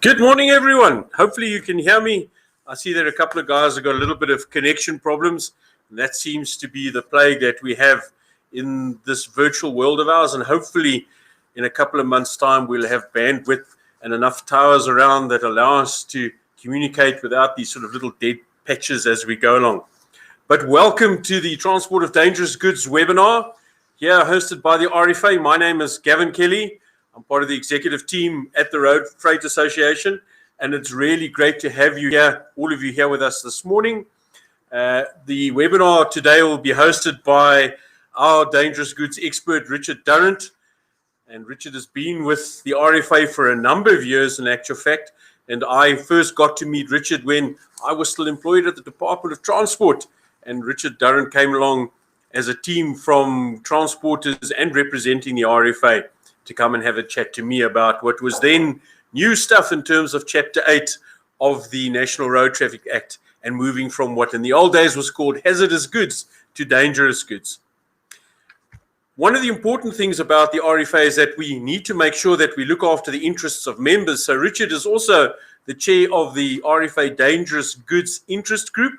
Good morning, everyone. Hopefully you can hear me. I see that a couple of guys have got a little bit of connection problems, and that seems to be the plague that we have in this virtual world of ours. And hopefully in a couple of months' time, we'll have bandwidth and enough towers around that allow us to communicate without these sort of little dead patches as we go along. But welcome to the Transport of Dangerous Goods webinar, here hosted by the RFA. My name is Gavin Kelly. I'm part of the executive team at the Road Freight Association, and it's really great to have you here, all of you here with us this morning. The webinar today will be hosted by our dangerous goods expert, Richard Durrant. And Richard has been with the RFA for a number of years, in actual fact. And I first got to meet Richard when I was still employed at the Department of Transport. And Richard Durrant came along as a team from transporters and representing the RFA to come and have a chat to me about what was then new stuff in terms of Chapter 8 of the National Road Traffic Act, and moving from what in the old days was called hazardous goods to dangerous goods. One of the important things about the RFA is that we need to make sure that we look after the interests of members. So Richard is also the chair of the RFA Dangerous Goods Interest Group,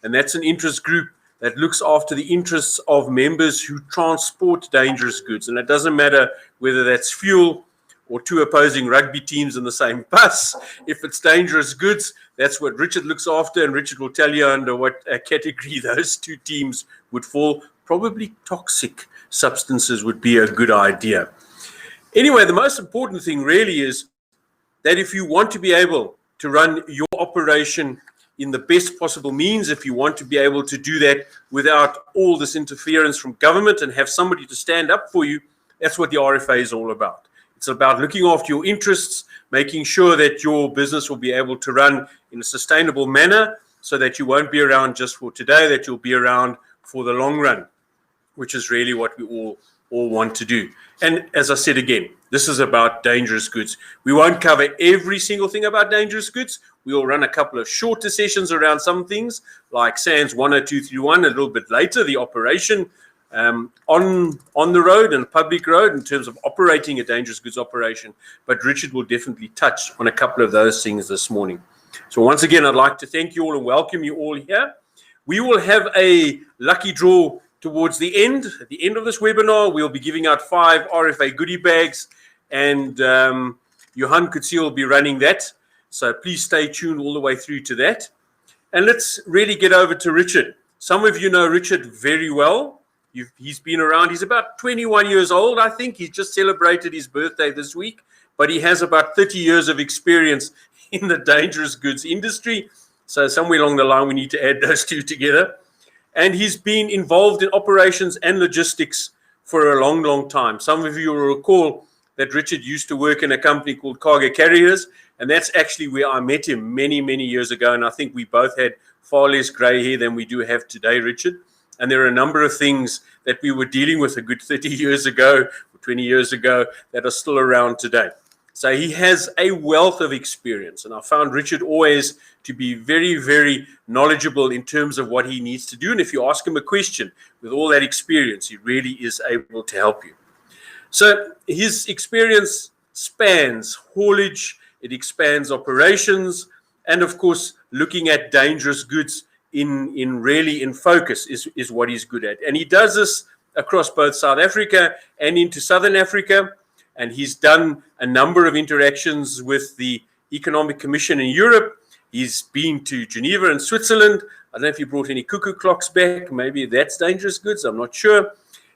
and that's an interest group that looks after the interests of members who transport dangerous goods. And it doesn't matter whether that's fuel or two opposing rugby teams in the same bus. If it's dangerous goods, that's what Richard looks after, and Richard will tell you under what category those two teams would fall. Probably toxic substances would be a good idea. Anyway, the most important thing really is that if you want to be able to run your operation in the best possible means, if you want to be able to do that without all this interference from government and have somebody to stand up for you, that's what the RFA is all about. It's about looking after your interests, making sure that your business will be able to run in a sustainable manner so that you won't be around just for today, that you'll be around for the long run, which is really what we all want to do. And as I said again, this is about dangerous goods. We won't cover every single thing about dangerous goods. We will run a couple of shorter sessions around some things like SANS 10231 a little bit later, the operation on the road and public road in terms of operating a dangerous goods operation. But Richard will definitely touch on a couple of those things this morning. So once again, I'd like to thank you all and welcome you all here. We will have a lucky draw towards the end. At the end of this webinar, we'll be giving out 5 RFA goodie bags, and Johan Kutsi will be running that. So please stay tuned all the way through to that. And let's really get over to Richard. Some of you know Richard very well. He's been around. He's about 21 years old, I think. He's just celebrated his birthday this week, but he has about 30 years of experience in the dangerous goods industry. So somewhere along the line, we need to add those two together. And he's been involved in operations and logistics for a long, long time. Some of you will recall that Richard used to work in a company called Cargo Carriers, and that's actually where I met him many, many years ago. And I think we both had far less gray hair than we do have today, Richard. And there are a number of things that we were dealing with a good 30 years ago, or 20 years ago, that are still around today. So he has a wealth of experience, and I found Richard always to be very, very knowledgeable in terms of what he needs to do. And if you ask him a question with all that experience, he really is able to help you. So his experience spans haulage, it expands operations, and of course, looking at dangerous goods in focus is what he's good at. And he does this across both South Africa and into Southern Africa. And he's done a number of interactions with the Economic Commission in Europe. He's been to Geneva and Switzerland. I don't know if he brought any cuckoo clocks back. Maybe that's dangerous goods. I'm not sure.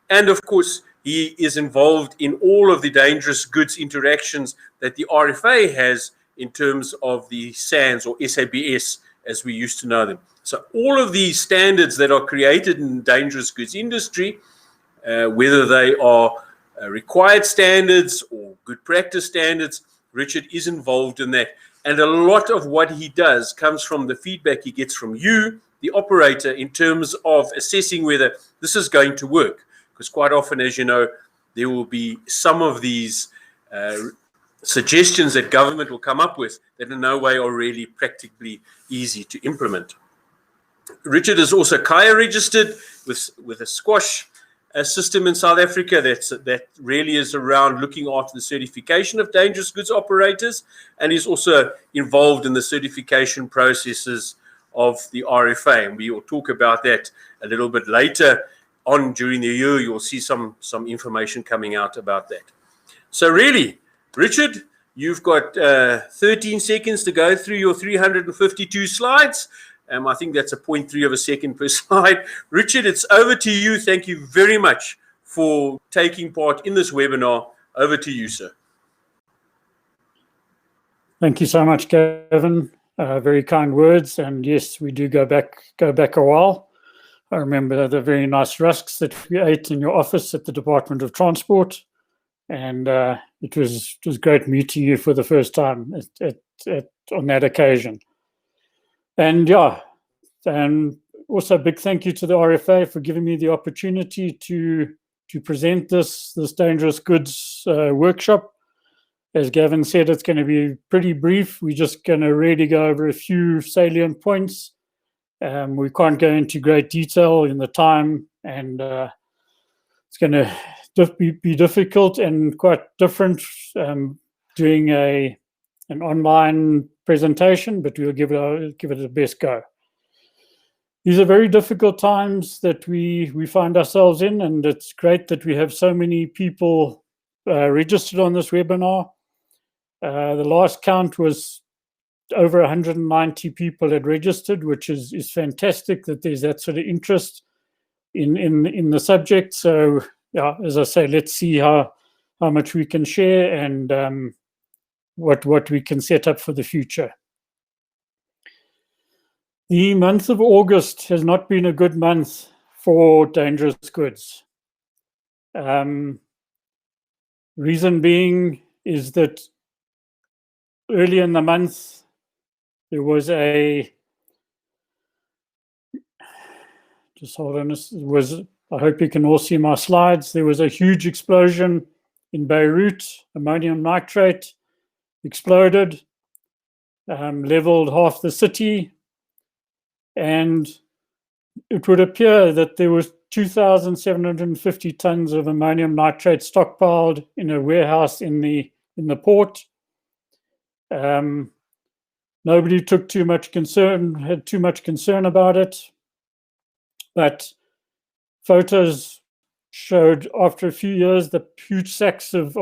And of course, he is involved in all of the dangerous goods interactions that the RFA has in terms of the SANS or SABS, as we used to know them. So all of these standards that are created in the dangerous goods industry, whether they are required standards or good practice standards, Richard is involved in that. And a lot of what he does comes from the feedback he gets from you, the operator, in terms of assessing whether this is going to work. Because quite often, as you know, there will be some of these suggestions that government will come up with that in no way are really practically easy to implement. Richard is also Kaya registered with a squash system in South Africa that really is around looking after the certification of dangerous goods operators, and is also involved in the certification processes of the RFA. And we will talk about that a little bit later on during the year. You'll see some information coming out about that. So really, Richard, you've got 13 seconds to go through your 352 slides. I think that's a 0.3 of a second per slide. Richard, it's over to you. Thank you very much for taking part in this webinar. Over to you, sir. Thank you so much, Gavin. Very kind words. And yes, we do go back a while. I remember the very nice rusks that we ate in your office at the Department of Transport. And it was great meeting you for the first time on that occasion. And yeah, and also a big thank you to the RFA for giving me the opportunity to present this dangerous goods workshop. As Gavin said, it's going to be pretty brief. We're just going to really go over a few salient points. We can't go into great detail in the time, and it's going to be difficult and quite different doing an online presentation, but we'll give it the best go. These are very difficult times that we find ourselves in, and it's great that we have so many people registered on this webinar. The last count was over 190 people had registered, which is fantastic that there's that sort of interest in the subject. So yeah, as I say, let's see how much we can share and what we can set up for the future. The month of August has not been a good month for dangerous goods. Reason being is that early in the month, there was I hope you can all see my slides. There was a huge explosion in Beirut. Ammonium nitrate exploded, leveled half the city. And it would appear that there was 2,750 tons of ammonium nitrate stockpiled in a warehouse in the port. Nobody had too much concern about it, but photos showed after a few years the huge sacks of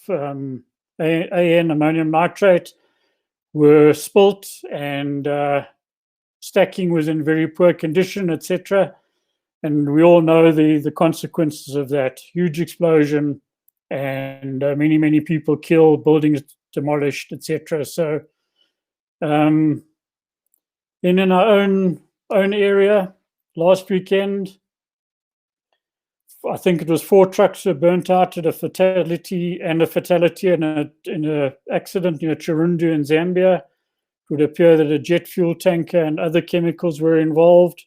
AN, ammonium nitrate, were spilt, and stacking was in very poor condition, etc. And we all know the consequences of that. Huge explosion, and many people killed, buildings demolished, etc. So then in our own area, last weekend, I think it was 4 trucks were burnt out at a fatality in an accident near Chirundu in Zambia. It would appear that a jet fuel tanker and other chemicals were involved.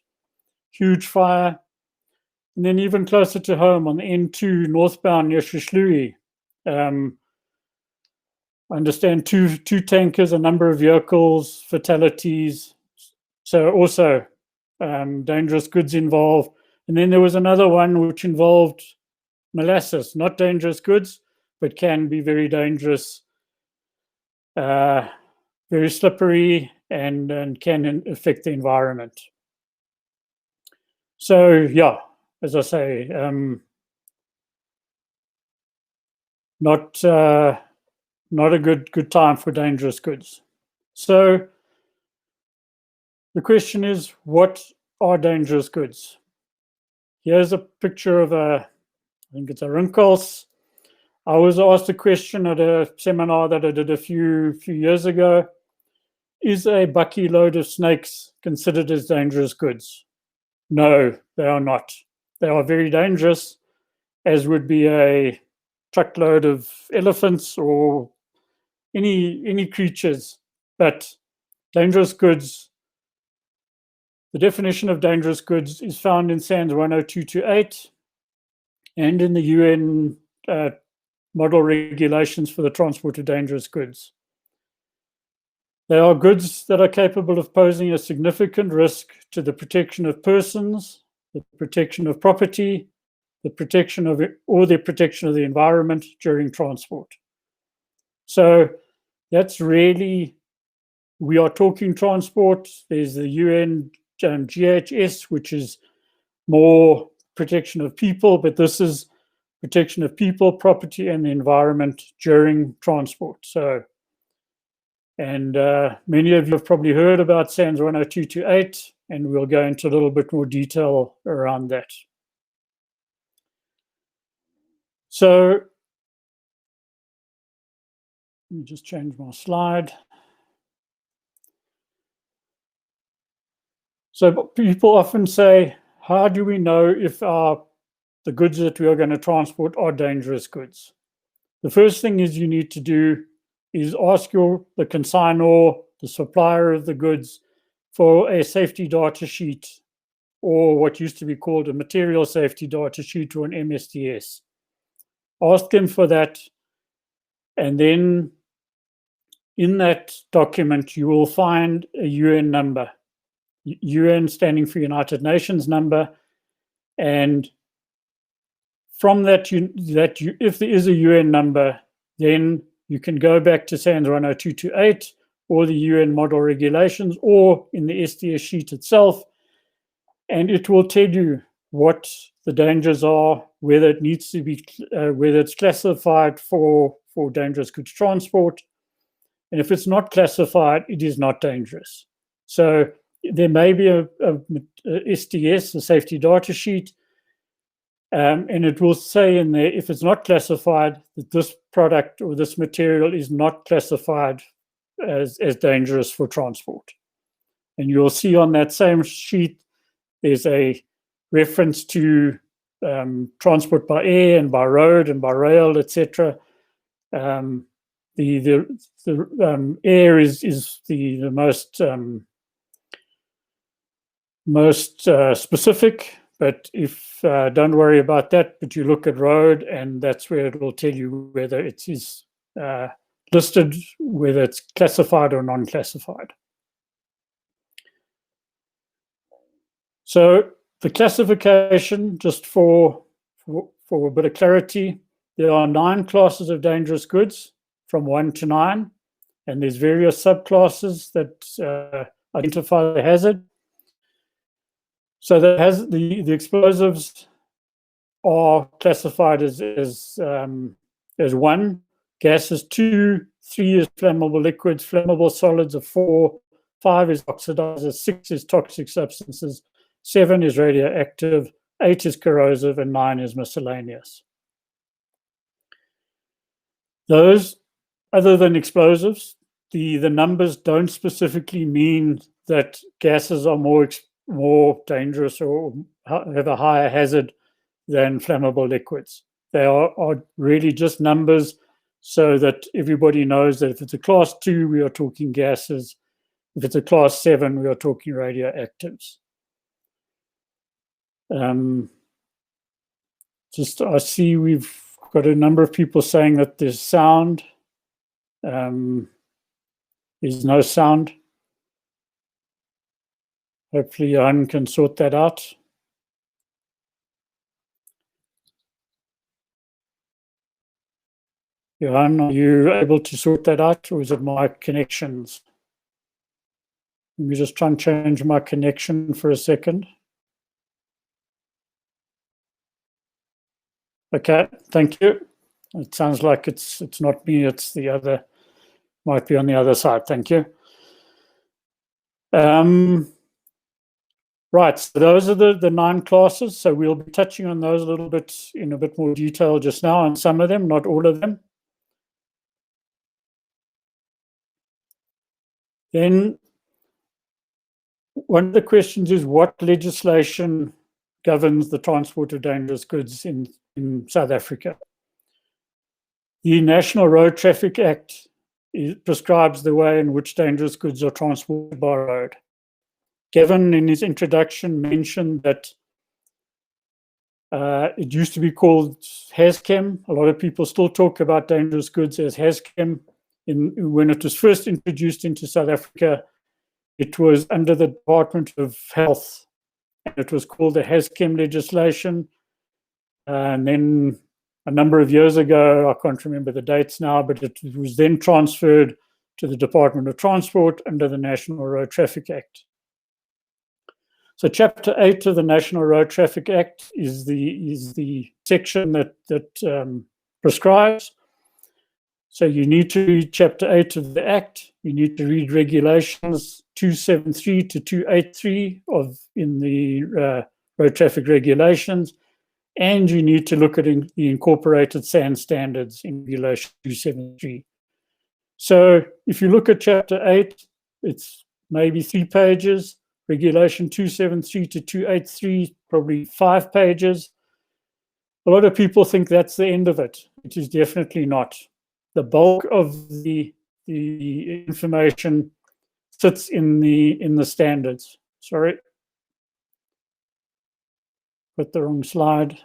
Huge fire. And then even closer to home on the N2 northbound near Shishlui, I understand two tankers, a number of vehicles, fatalities. So also dangerous goods involved. And then there was another one which involved molasses, not dangerous goods, but can be very dangerous, very slippery, and can affect the environment. So yeah, as I say, not a good time for dangerous goods. So the question is, what are dangerous goods? Here's a picture of I think it's a rinkels. I was asked a question at a seminar that I did a few years ago. Is a bucky load of snakes considered as dangerous goods? No, they are not. They are very dangerous, as would be a truckload of elephants or any creatures. But dangerous goods, the definition of dangerous goods is found in SANS 10228 and in the UN model regulations for the transport of dangerous goods. They are goods that are capable of posing a significant risk to the protection of persons, the protection of property, the protection of it, or the protection of the environment during transport. So that's really, we are talking transport. There's the UN GHS, which is more protection of people, but this is protection of people, property, and the environment during transport. So, and many of you have probably heard about SANS 10228, and we'll go into a little bit more detail around that. So, let me just change my slide. So people often say, how do we know if the goods that we are going to transport are dangerous goods? The first thing is you need to do is ask the consignor, the supplier of the goods, for a safety data sheet, or what used to be called a material safety data sheet, or an MSDS. Ask them for that, and then in that document you will find a UN number, UN standing for United Nations number, and from that, if there is a UN number, then you can go back to SANS 10228 or the UN model regulations, or in the SDS sheet itself, and it will tell you what the dangers are, whether it needs to be, whether it's classified for dangerous goods transport, and if it's not classified, it is not dangerous. So there may be a SDS, a safety data sheet, and it will say in there, if it's not classified, that this product or this material is not classified as dangerous for transport. And you'll see on that same sheet, there's a reference to transport by air and by road and by rail, etc. The air is the most specific. But if don't worry about that, but you look at road, and that's where it will tell you whether it is listed, whether it's classified or non-classified. So the classification, just for a bit of clarity, there are 9 classes of dangerous goods from 1 to 9, and there's various subclasses that identify the hazard. So the explosives are classified as 1, gases 2, 3 is flammable liquids, flammable solids are 4, 5 is oxidizers, 6 is toxic substances, 7 is radioactive, 8 is corrosive, and 9 is miscellaneous. Those, other than explosives, the numbers don't specifically mean that gases are more dangerous or have a higher hazard than flammable liquids. They are really just numbers so that everybody knows that if it's a class 2, we are talking gases. If it's a class 7, we are talking radioactives. I see we've got a number of people saying that there's sound. There's no sound. Hopefully Johan can sort that out. Johan, are you able to sort that out, or is it my connections? Let me just try and change my connection for a second. Okay, thank you. It sounds like it's not me, it's the other, might be on the other side. Thank you. Right, so those are the 9 classes. So we'll be touching on those a little bit in a bit more detail just now, and some of them, not all of them. Then one of the questions is, what legislation governs the transport of dangerous goods in South Africa? The National Road Traffic Act prescribes the way in which dangerous goods are transported by road. Gavin, in his introduction, mentioned that it used to be called HAZChem. A lot of people still talk about dangerous goods as HAZChem. When it was first introduced into South Africa, it was under the Department of Health, and it was called the HAZChem legislation. And then a number of years ago, I can't remember the dates now, but it was then transferred to the Department of Transport under the National Road Traffic Act. So Chapter 8 of the National Road Traffic Act is the section that prescribes. So you need to read Chapter 8 of the Act. You need to read Regulations 273 to 283 in the Road Traffic Regulations, and you need to look at the incorporated SAN standards in Regulation 273. So if you look at Chapter 8, it's maybe 3 pages. Regulation 273 to 283, probably 5 pages. A lot of people think that's the end of it. It is definitely not. The bulk of the information sits in the standards. Sorry, put the wrong slide.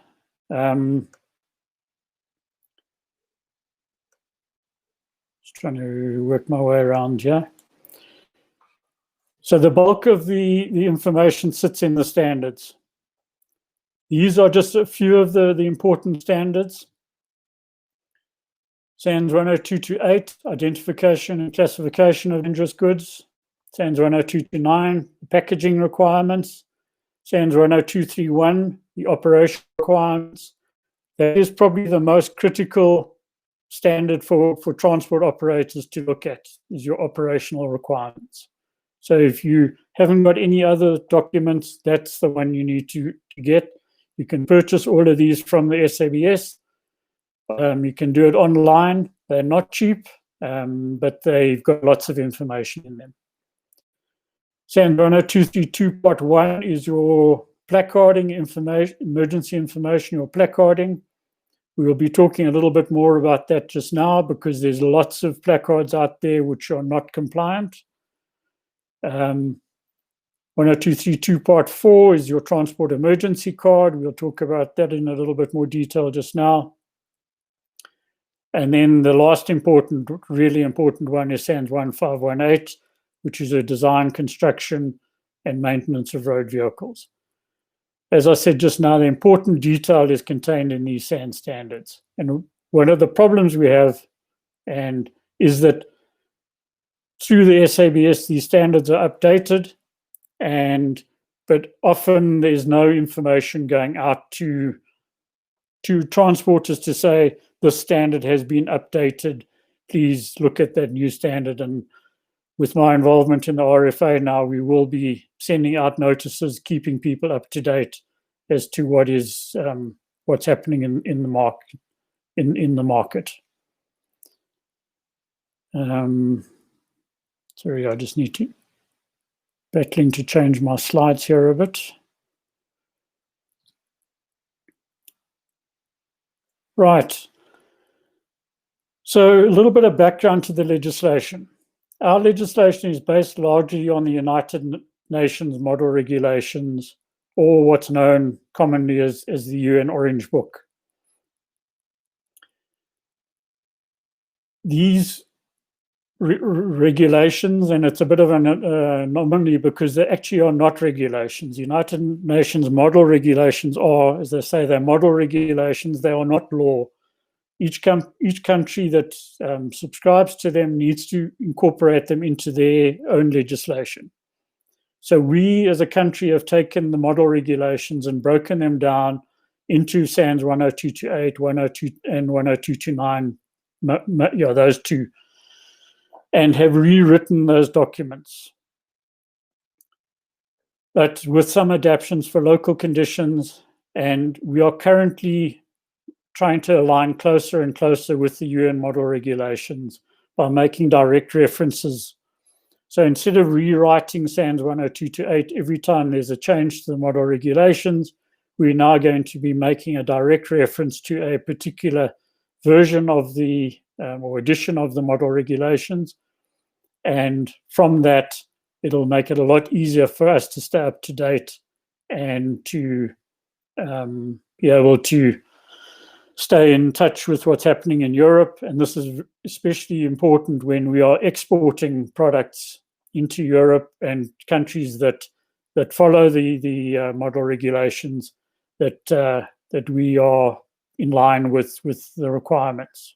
Just trying to work my way around here. So the bulk of the information sits in the standards. These are just a few of the important standards. SANS 10228, identification and classification of dangerous goods. SANS 10229, the packaging requirements. SANS 10231, the operation requirements. That is probably the most critical standard for transport operators to look at, is your operational requirements. So if you haven't got any other documents, that's the one you need to get. You can purchase all of these from the SABS. You can do it online. They're not cheap, but they've got lots of information in them. SANS 10232 Part 1 is your placarding information, emergency information, your placarding. We will be talking a little bit more about that just now because there's lots of placards out there which are not compliant. 10232 Part 4 is your transport emergency card. We'll talk about that in a little bit more detail just now. And then the last important, really important one is SANS 1518, which is a design, construction, and maintenance of road vehicles. As I said just now, the important detail is contained in these SAN standards. And one of the problems we have is that through the SABS, these standards are updated, but often there's no information going out to transporters to say, this standard has been updated, please look at that new standard. And with my involvement in the RFA now, we will be sending out notices, keeping people up to date as to what's happening in the market. Sorry, I just need to battling to change my slides here a bit. Right. So a little bit of background to the legislation. Our legislation is based largely on the United Nations model regulations, or what's known commonly as the UN Orange Book. These regulations, and it's a bit of an anomaly because they actually are not regulations. United Nations model regulations are, as they say, they're model regulations, they are not law. Each country that subscribes to them needs to incorporate them into their own legislation. So we as a country have taken the model regulations and broken them down into SANS 10228, 102 and 10229, those two, and have rewritten those documents. But with some adaptations for local conditions, and we are currently trying to align closer and closer with the UN model regulations by making direct references. So instead of rewriting SANS 10228 every time there's a change to the model regulations, we're now going to be making a direct reference to a particular version of the or edition of the model regulations. And from that, it'll make it a lot easier for us to stay up to date and to be able to stay in touch with what's happening in Europe. And this is especially important when we are exporting products into Europe and countries that follow the model regulations, that that we are in line with the requirements.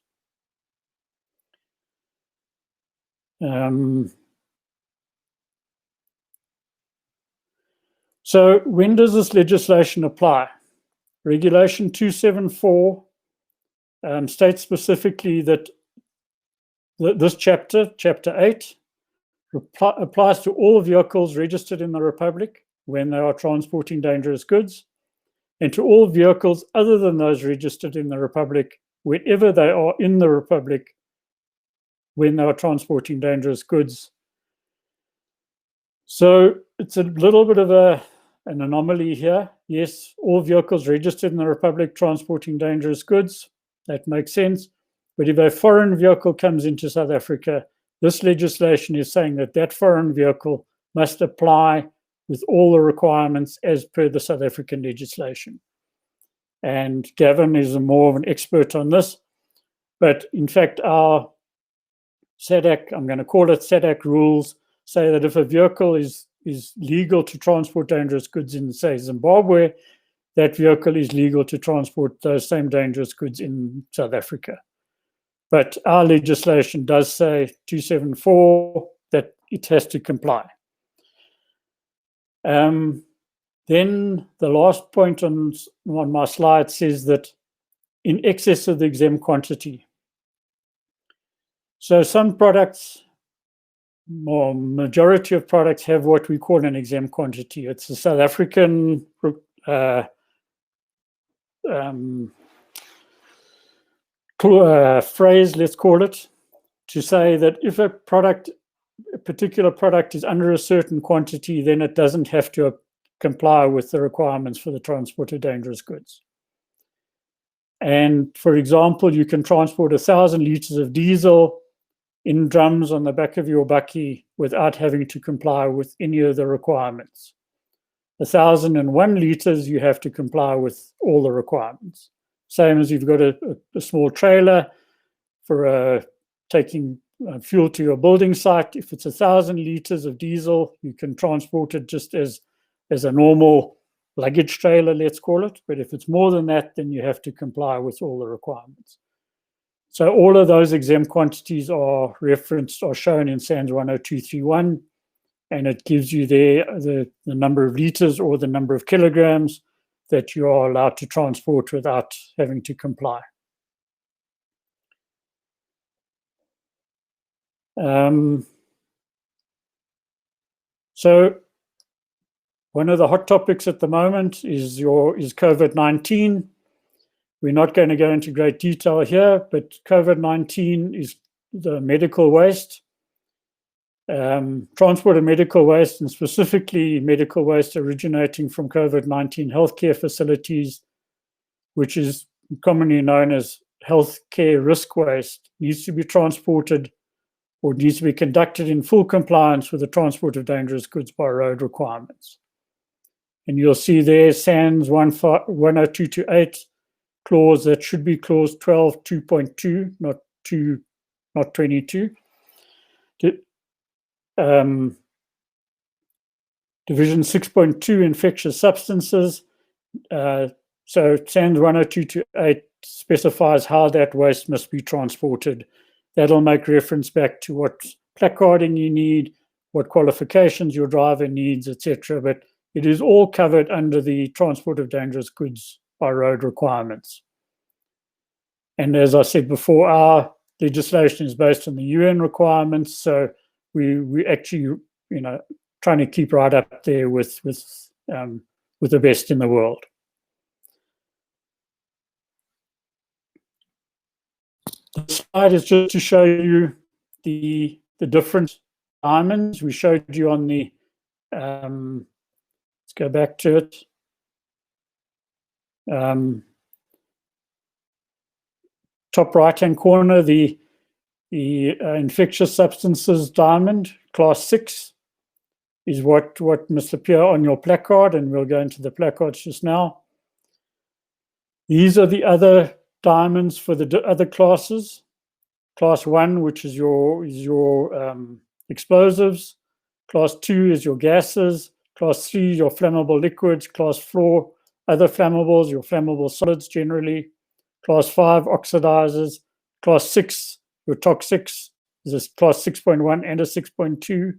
So when does this legislation apply? Regulation 274 states specifically that this chapter, Chapter 8, applies to all vehicles registered in the Republic when they are transporting dangerous goods, and to all vehicles other than those registered in the Republic wherever they are in the Republic when they are transporting dangerous goods. So it's a little bit of an anomaly here. Yes, all vehicles registered in the Republic transporting dangerous goods, that makes sense. But if a foreign vehicle comes into South Africa, this legislation is saying that that foreign vehicle must apply with all the requirements as per the South African legislation. And Gavin is more of an expert on this. But in fact, our SADC, I'm going to call it SADC rules, say that if a vehicle is legal to transport dangerous goods in, say, Zimbabwe, that vehicle is legal to transport those same dangerous goods in South Africa. But our legislation does say 274 that it has to comply. Then the last point on my slide says that in excess of the exempt quantity. So some products, or majority of products, have what we call an exempt quantity. It's a South African phrase, let's call it, to say that if a particular product is under a certain quantity, then it doesn't have to comply with the requirements for the transport of dangerous goods. And for example, you can transport 1,000 liters of diesel in drums on the back of your bakkie without having to comply with any of the requirements. 1,001 liters, you have to comply with all the requirements. Same as you've got a small trailer for taking fuel to your building site. If it's 1,000 liters of diesel, you can transport it just as a normal luggage trailer, let's call it. But if it's more than that, then you have to comply with all the requirements. So all of those exempt quantities are referenced or shown in SANS 10231, and it gives you there the number of liters or the number of kilograms that you are allowed to transport without having to comply. So one of the hot topics at the moment is COVID-19. We're not going to go into great detail here, but COVID-19 is the medical waste. Transport of medical waste, and specifically medical waste originating from COVID-19 healthcare facilities, which is commonly known as healthcare risk waste, needs to be transported or needs to be conducted in full compliance with the transport of dangerous goods by road requirements. And you'll see there SANS 10228 clause, that should be clause 12.2.2, not 22. Division 6.2, infectious substances. So SANS 10228 specifies how that waste must be transported. That'll make reference back to what placarding you need, what qualifications your driver needs, etc. But it is all covered under the transport of dangerous goods by road requirements. And as I said before, our legislation is based on the UN requirements, so we actually, trying to keep right up there with the best in the world. The slide is just to show you the different diamonds we showed you on the. Let's go back to it. Top right-hand corner, the infectious substances diamond, class 6, is what must appear on your placard, and we'll go into the placards just now. These are the other diamonds for the other classes. Class 1, which is your explosives. Class 2 is your gases. Class 3 is your flammable liquids. Class 4 other flammables, your flammable solids generally. Class 5, oxidizers. Class 6, your toxics, is a class 6.1 and a 6.2.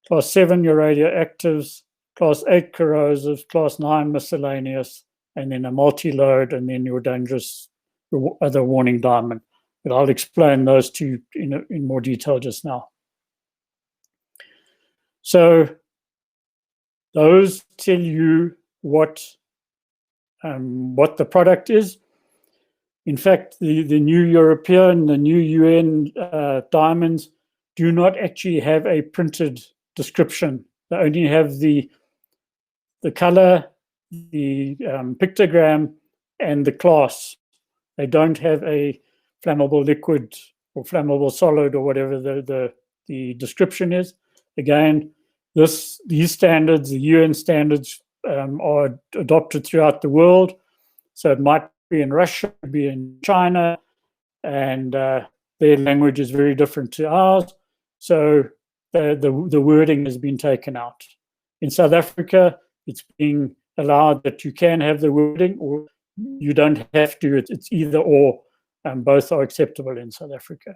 Class 7, your radioactives. Class 8, corrosive. Class 9, miscellaneous. And then a multi-load, and then your dangerous, your other warning diamond. But I'll explain those two in more detail just now. So those tell you what the product is. In fact, the new European, the new UN diamonds do not actually have a printed description. They only have the color, the pictogram, and the class. They don't have a flammable liquid or flammable solid or whatever the description is. Again, these standards, the UN standards, are adopted throughout the world. So it might be in Russia, it be in China, and their language is very different to ours. So the wording has been taken out. In South Africa, it's being allowed that you can have the wording, or you don't have to. It's either or. Both are acceptable in South Africa.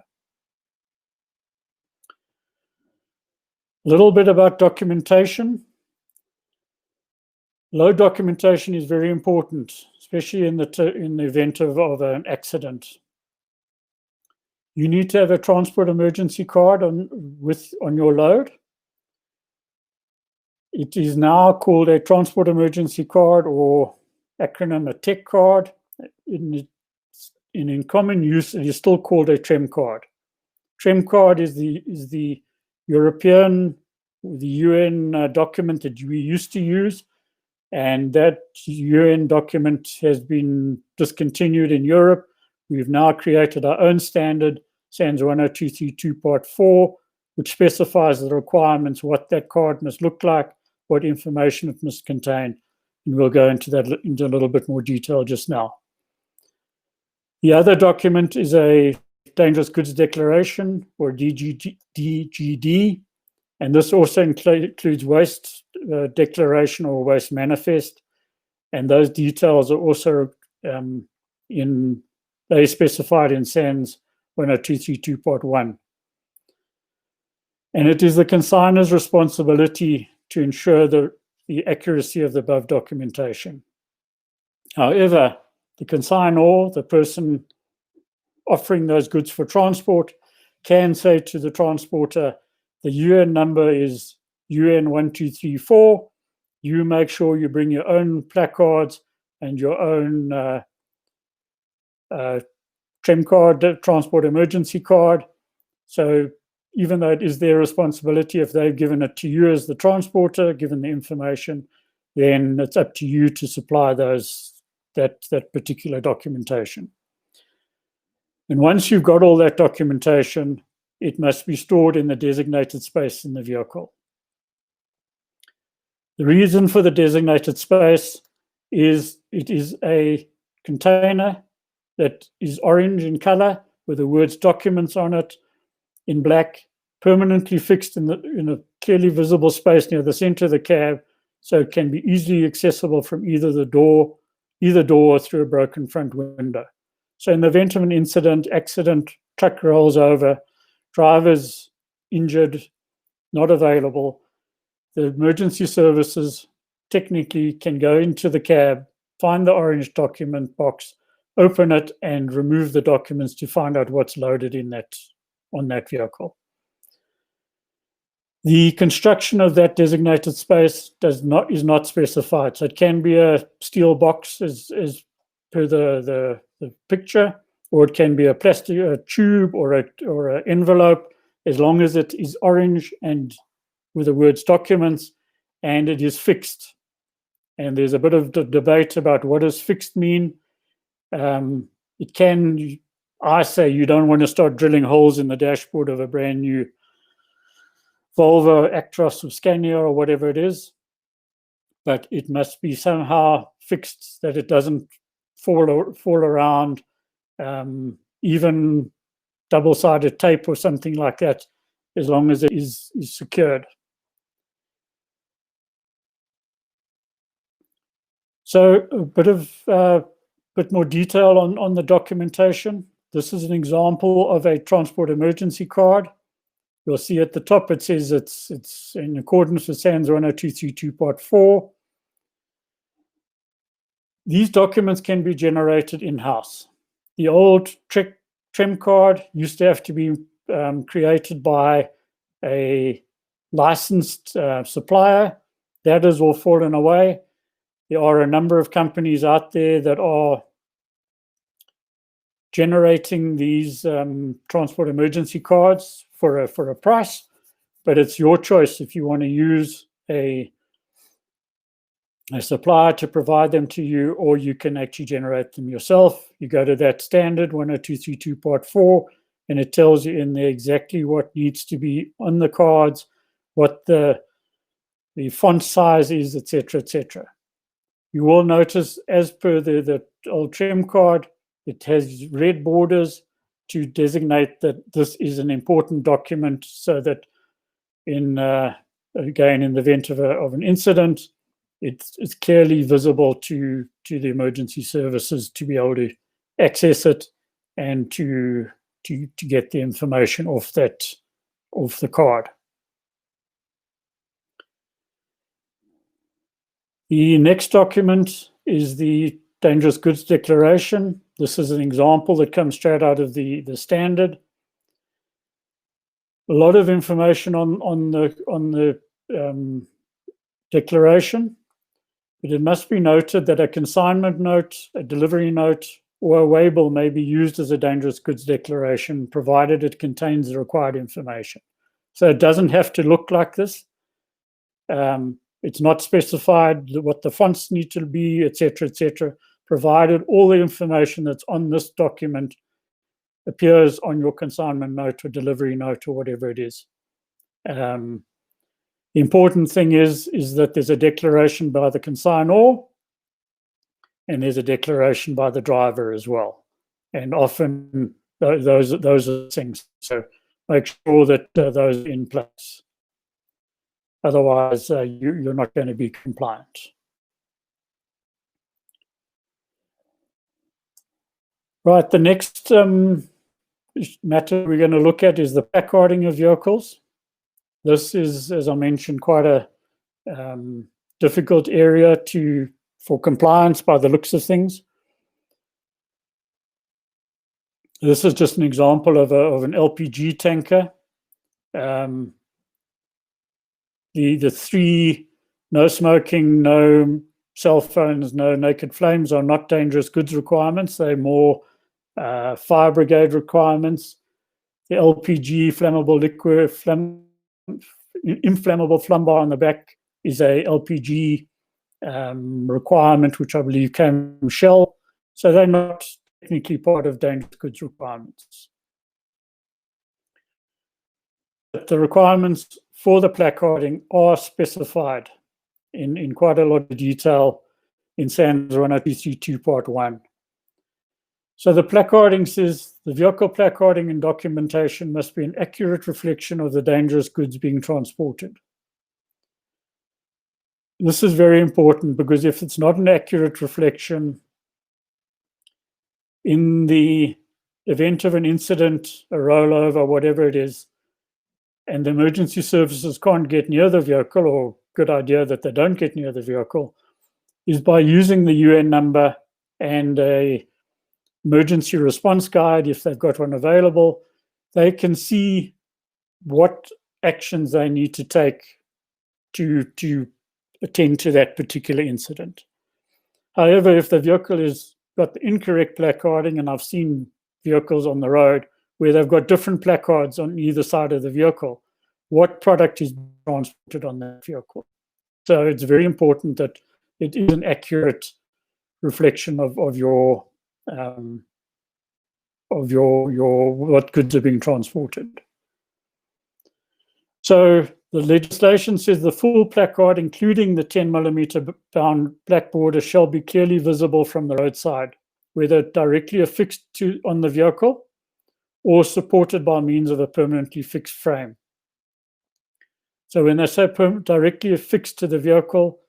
A little bit about documentation. Low documentation is very important, especially in the event of an accident. You need to have a transport emergency card on your load. It is now called a transport emergency card, or acronym a TEC card. In common use, it is still called a TREM card. TREM card is the European, the UN document that we used to use, and that UN document has been discontinued in Europe. We've now created our own standard, SANS 10232 Part 4, which specifies the requirements, what that card must look like, what information it must contain. And we'll go into that into a little bit more detail just now. The other document is a Dangerous Goods Declaration, or DGD, and this also includes waste declaration or waste manifest, and those details are also they specified in SANS 10232 Part 1. And it is the consignor's responsibility to ensure the accuracy of the above documentation. However, the consignor, the person offering those goods for transport, can say to the transporter, the UN number is UN 1234. You make sure you bring your own placards and your own TREM card, transport emergency card. So even though it is their responsibility, if they've given it to you as the transporter, given the information, then it's up to you to supply that particular documentation. And once you've got all that documentation, it must be stored in the designated space in the vehicle. The reason for the designated space is it is a container that is orange in color with the words documents on it in black, permanently fixed in a clearly visible space near the center of the cab, so it can be easily accessible from either door or through a broken front window. So in the event of an incident, accident, truck rolls over, driver's injured, not available, the emergency services technically can go into the cab, find the orange document box, open it, and remove the documents to find out what's loaded on that vehicle. The construction of that designated space is not specified. So it can be a steel box as per the picture, or it can be a plastic tube or an envelope, as long as it is orange and with the words documents, and it is fixed. And there's a bit of debate about what does fixed mean. I say you don't want to start drilling holes in the dashboard of a brand new Volvo, Actros, or Scania, or whatever it is, but it must be somehow fixed that it doesn't fall around. Even double-sided tape or something like that, as long as it is secured. So a bit more detail on the documentation. This is an example of a transport emergency card. You'll see at the top it says it's in accordance with SANS 10232 Part 4. These documents can be generated in-house. The old TREM card used to have to be created by a licensed supplier. That has all fallen away. There are a number of companies out there that are generating these transport emergency cards for a price, but it's your choice if you want to use a supplier to provide them to you, or you can actually generate them yourself. You go to that standard 10232 Part 4, and it tells you in there exactly what needs to be on the cards, what the font size is, etc., etc. You will notice, as per the old TREM card, it has red borders to designate that this is an important document, so that again, in the event of an incident, it's clearly visible to the emergency services to be able to access it and to get the information off the card. The next document is the Dangerous Goods Declaration. This is an example that comes straight out of the standard. A lot of information on the declaration, but it must be noted that a consignment note, a delivery note, or a waybill may be used as a dangerous goods declaration, provided it contains the required information. So it doesn't have to look like this. It's not specified what the fonts need to be, etc., etc., provided all the information that's on this document appears on your consignment note or delivery note or whatever it is. The important thing is that there's a declaration by the consignor, and there's a declaration by the driver as well. And often those are things. So make sure that those are in place. Otherwise, you're not going to be compliant. Right, the next matter we're going to look at is the placarding of vehicles. This is, as I mentioned, quite a difficult area for compliance by the looks of things. This is just an example of an LPG tanker. The three: no smoking, no cell phones, no naked flames, are not dangerous goods requirements. They're more fire brigade requirements. The LPG, flammable liquid, inflammable flame bar on the back is a LPG requirement, which I believe came from Shell. So they're not technically part of dangerous goods requirements. But the requirements for the placarding are specified in quite a lot of detail in SANS 10232 Part 1. So the placarding says the vehicle placarding and documentation must be an accurate reflection of the dangerous goods being transported. This is very important, because if it's not an accurate reflection, in the event of an incident, a rollover, whatever it is, and the emergency services can't get near the vehicle, or good idea that they don't get near the vehicle, is by using the UN number and a emergency response guide, if they've got one available, they can see what actions they need to take to attend to that particular incident. However, if the vehicle has got the incorrect placarding, and I've seen vehicles on the road where they've got different placards on either side of the vehicle, what product is transported on that vehicle? So it's very important that it is an accurate reflection of your what goods are being transported. So the legislation says the full placard, including the 10mm bound black border, shall be clearly visible from the roadside, whether directly affixed on the vehicle or supported by means of a permanently fixed frame. So when they say directly affixed to the vehicle,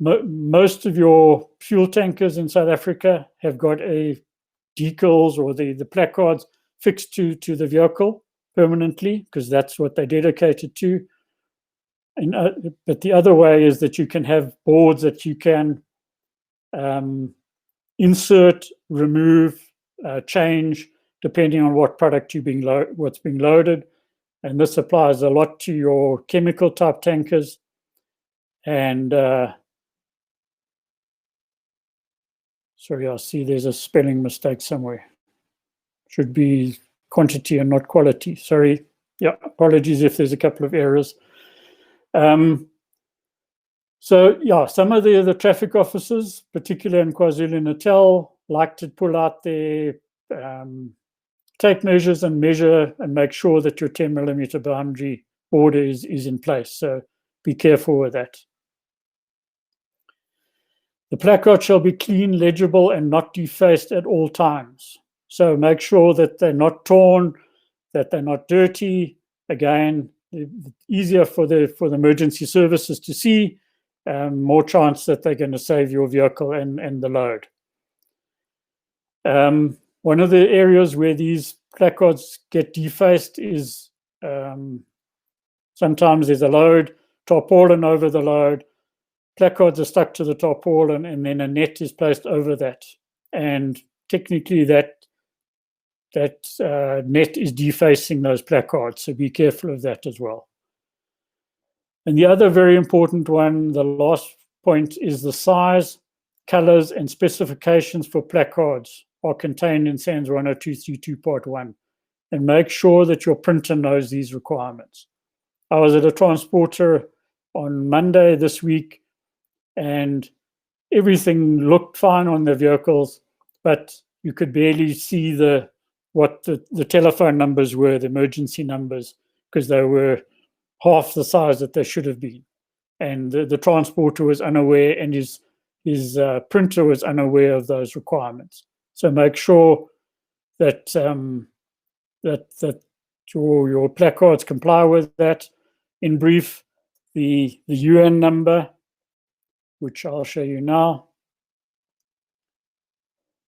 most of your fuel tankers in South Africa have got a decals or the placards fixed to the vehicle permanently, because that's what they're dedicated to. And but the other way is that you can have boards that you can insert, remove, change, depending on what product what's being loaded. And this applies a lot to your chemical type tankers. And sorry, I see there's a spelling mistake somewhere. Should be quantity and not quality. Sorry. Yeah, apologies if there's a couple of errors. So yeah, some of the traffic officers, particularly in KwaZulu-Natal, like to pull out their tape measures and measure and make sure that your 10 millimeter boundary border is in place. So be careful with that. The placard shall be clean, legible, and not defaced at all times. So make sure that they're not torn, that they're not dirty. Again, easier for the emergency services to see, more chance that they're going to save your vehicle and the load. One of the areas where these placards get defaced is sometimes there's a load, tarpaulin over the load, placards are stuck to the tarpaulin, and then a net is placed over that. And technically that net is defacing those placards, so be careful of that as well. And the other very important one, the last point, is the size, colors, and specifications for placards are contained in SANS 10232 Part 1. And make sure that your printer knows these requirements. I was at a transporter on Monday this week, and everything looked fine on the vehicles, but you could barely see what the telephone numbers were, the emergency numbers, because they were half the size that they should have been. And the transporter was unaware, and his printer was unaware of those requirements. So make sure that that your placards comply with that. In brief, the UN number, which I'll show you now.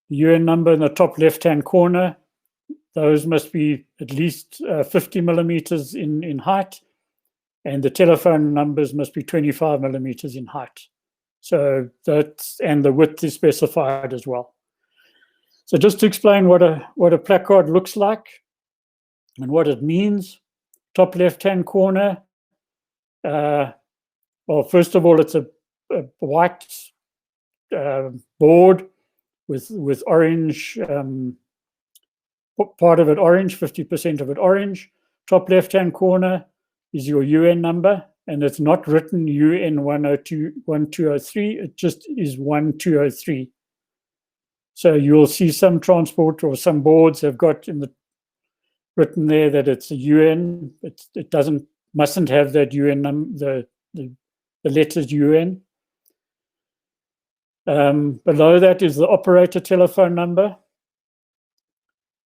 The UN number in the top left-hand corner, those must be at least 50 millimeters in height, and the telephone numbers must be 25 millimeters in height. So and the width is specified as well. So just to explain what a placard looks like and what it means, top left-hand corner, well, first of all, it's a white board with orange, part of it orange, 50% of it orange. Top left-hand corner is your UN number, and it's not written UN 1203, it just is 1203. So you'll see some transport or some boards have got written there that it's a UN. It mustn't have that UN number, the letters UN. Below that is the operator telephone number.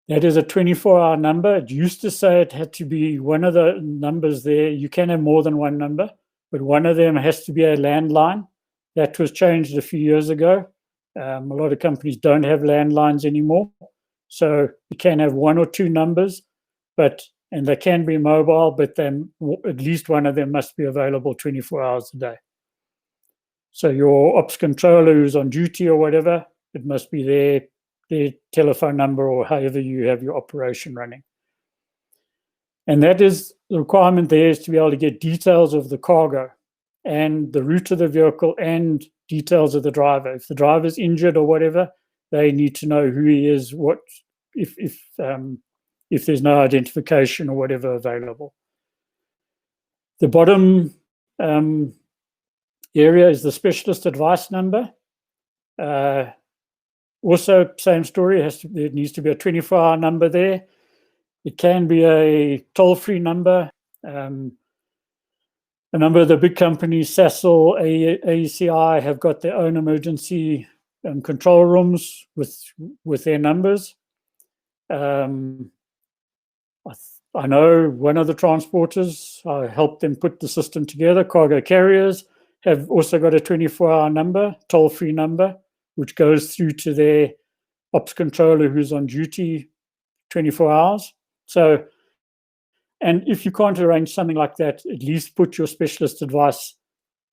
That is a 24-hour number. It used to say it had to be one of the numbers there. You can have more than one number, but one of them has to be a landline. That was changed a few years ago. A lot of companies don't have landlines anymore. So you can have one or two numbers, and they can be mobile, but then at least one of them must be available 24 hours a day. So your ops controller who's on duty or whatever, it must be their telephone number or however you have your operation running. And that is the requirement there, is to be able to get details of the cargo and the route of the vehicle and details of the driver. If the driver's injured or whatever, they need to know who he is, if there's no identification or whatever available. The bottom area is the specialist advice number. Also, same story, there needs to be a 24-hour number there. It can be a toll-free number. A number of the big companies, Sasol, AECI, have got their own emergency control rooms with their numbers. I know one of the transporters, I helped them put the system together, Cargo Carriers. have also got a 24-hour number, toll-free number, which goes through to their ops controller who's on duty 24 hours. So, and if you can't arrange something like that, at least put your specialist advice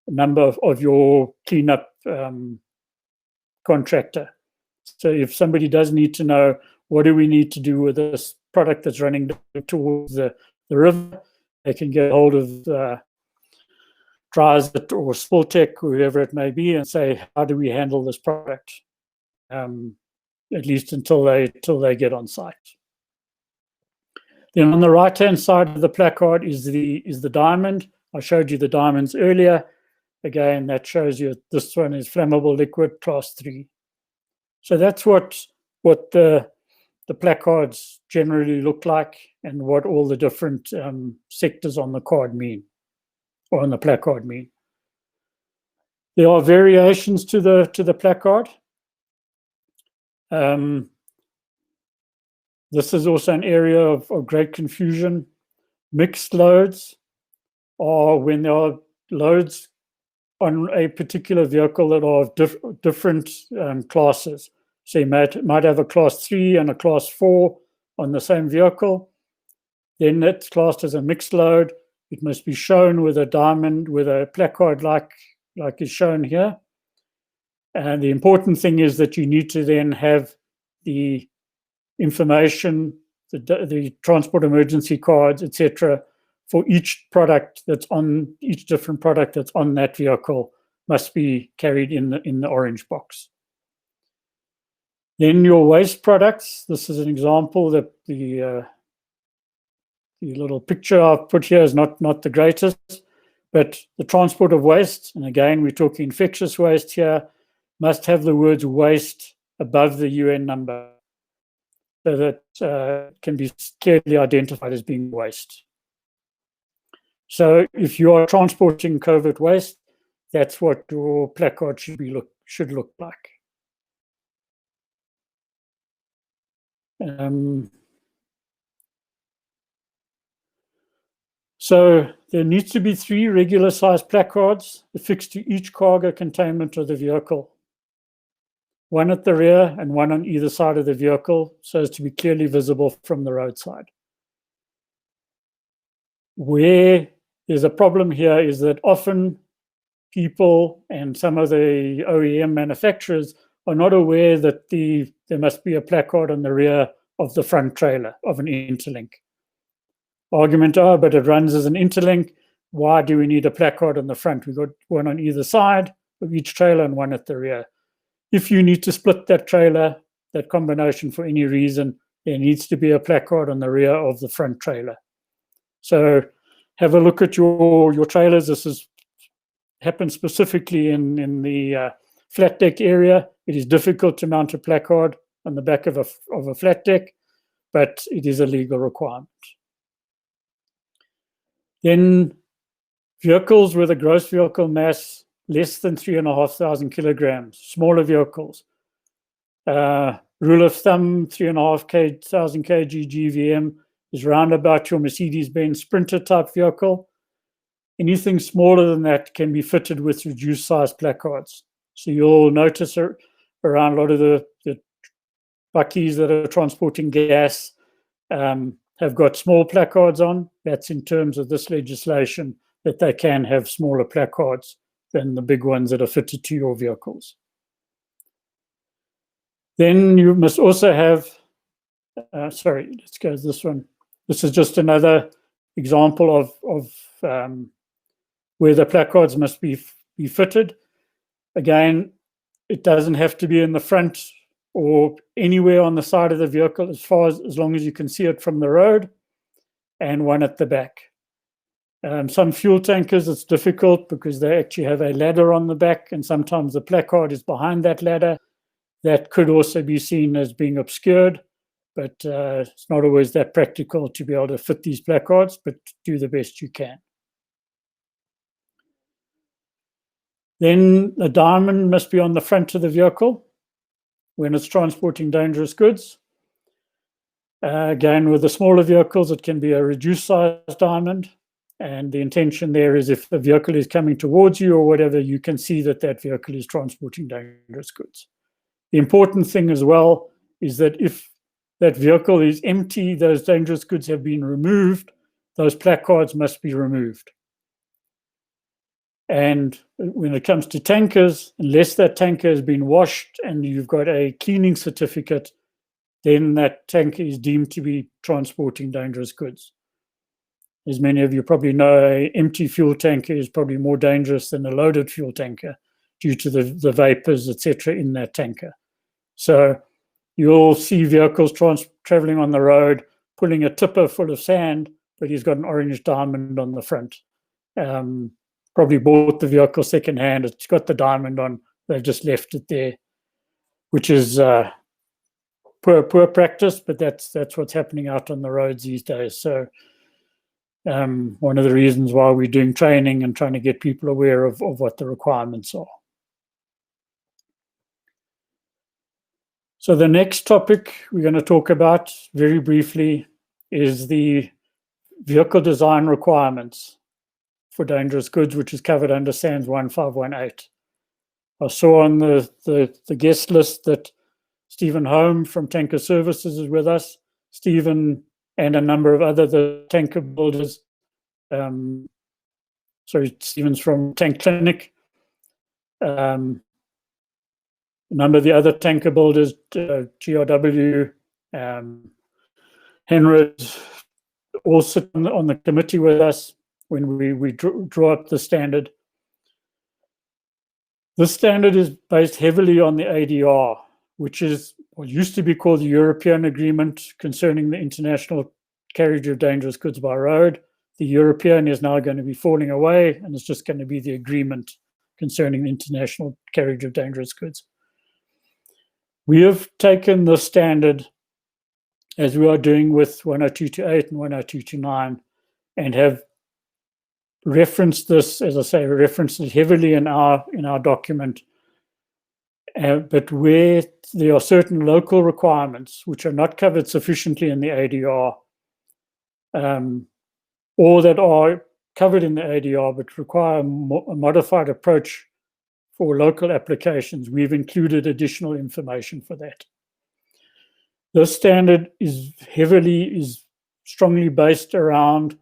number of your cleanup contractor. So if somebody does need to know, what do we need to do with this product that's running towards the river, they can get hold of Dries or Spiltech, whoever it may be, and say, how do we handle this product? At least until they get on site. Then on the right-hand side of the placard is the diamond. I showed you the diamonds earlier. Again, that shows you this one is flammable liquid class 3. So that's what the placards generally look like, and what all the different sectors on the card mean, or on the placard mean. There are variations to the placard. This is also an area of great confusion. Mixed loads are when there are loads on a particular vehicle that are of different classes. So you might have a class 3 and a class 4 on the same vehicle. Then that's classed as a mixed load. It must be shown with a diamond, with a placard like is shown here. And the important thing is that you need to then have the information, the transport emergency cards, etc., for each product that's on, each different product that's on that vehicle must be carried in the orange box. Then your waste products. This is an example that the little picture I've put here is not the greatest, but the transport of waste, and again we're talking infectious waste here, must have the words waste above the UN number, so that can be clearly identified as being waste. So if you are transporting covert waste, that's what your placard should look like. So there needs to be 3 regular sized placards affixed to each cargo containment of the vehicle. One at the rear and one on either side of the vehicle, so as to be clearly visible from the roadside. Where there's a problem here is that often people and some of the OEM manufacturers are not aware that there must be a placard on the rear of the front trailer of an interlink. Argument, but it runs as an interlink. Why do we need a placard on the front? We've got one on either side of each trailer and one at the rear. If you need to split that trailer, that combination for any reason, there needs to be a placard on the rear of the front trailer. So have a look at your trailers. This happens specifically in the flat deck area. It is difficult to mount a placard on the back of a flat deck, but it is a legal requirement. Then vehicles with a gross vehicle mass less than 3,500 kilograms, smaller vehicles. Rule of thumb, 3,500 kg GVM is round about your Mercedes-Benz Sprinter type vehicle. Anything smaller than that can be fitted with reduced size placards. So you'll notice around a lot of the buckies that are transporting gas have got small placards on. That's in terms of this legislation, that they can have smaller placards than the big ones that are fitted to your vehicles. Then you must also have, sorry, let's go to this one. This is just another example of where the placards must be fitted. Again, it doesn't have to be in the front or anywhere on the side of the vehicle, as long as you can see it from the road, and one at the back. Some fuel tankers, it's difficult because they actually have a ladder on the back, and sometimes the placard is behind that ladder. That could also be seen as being obscured, but it's not always that practical to be able to fit these placards, but do the best you can. Then the diamond must be on the front of the vehicle when it's transporting dangerous goods. Again, with the smaller vehicles, it can be a reduced size diamond. And the intention there is if the vehicle is coming towards you or whatever, you can see that that vehicle is transporting dangerous goods. The important thing as well is that if that vehicle is empty, those dangerous goods have been removed, those placards must be removed. And when it comes to tankers, unless that tanker has been washed and you've got a cleaning certificate, then that tanker is deemed to be transporting dangerous goods. As many of you probably know, an empty fuel tanker is probably more dangerous than a loaded fuel tanker due to the vapors, etc., in that tanker. So you'll see vehicles traveling on the road, pulling a tipper full of sand, but he's got an orange diamond on the front. Probably bought the vehicle secondhand. It's got the diamond on. They've just left it there, which is poor practice, but that's what's happening out on the roads these days. So one of the reasons why we're doing training and trying to get people aware of what the requirements are. So the next topic we're going to talk about very briefly is the vehicle design requirements for dangerous goods, which is covered under SANS 1518. I saw on the guest list that Stephen Holm from Tanker Services is with us. Stephen and a number of other tanker builders. Stephen's from Tank Clinic. A number of the other tanker builders, GRW, Henrod, all sit on the committee with us when we draw up the standard. This standard is based heavily on the ADR, which is what used to be called the European Agreement concerning the international carriage of dangerous goods by road. The European is now going to be falling away, and it's just going to be the agreement concerning the international carriage of dangerous goods. We have taken the standard, as we are doing with 10228 and 10229, and have referenced this, as I say, referenced it heavily in our document. But where there are certain local requirements which are not covered sufficiently in the ADR, or that are covered in the ADR but require a modified approach for local applications, we've included additional information for that. This standard is strongly based around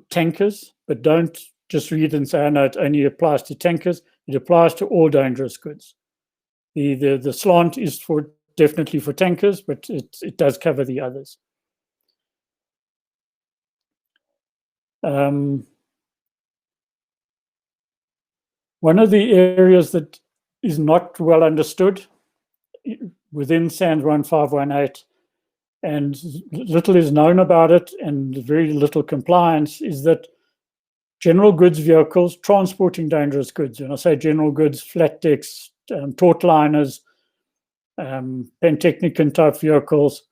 tankers, but don't just read and say, oh, no, it only applies to tankers. It applies to all dangerous goods. The slant is definitely for tankers, but it does cover the others. One of the areas that is not well understood within SANS 1518, and little is known about it and very little compliance, is that general goods vehicles transporting dangerous goods, and I say general goods, flat decks, taut liners, Pantechnicon type vehicles,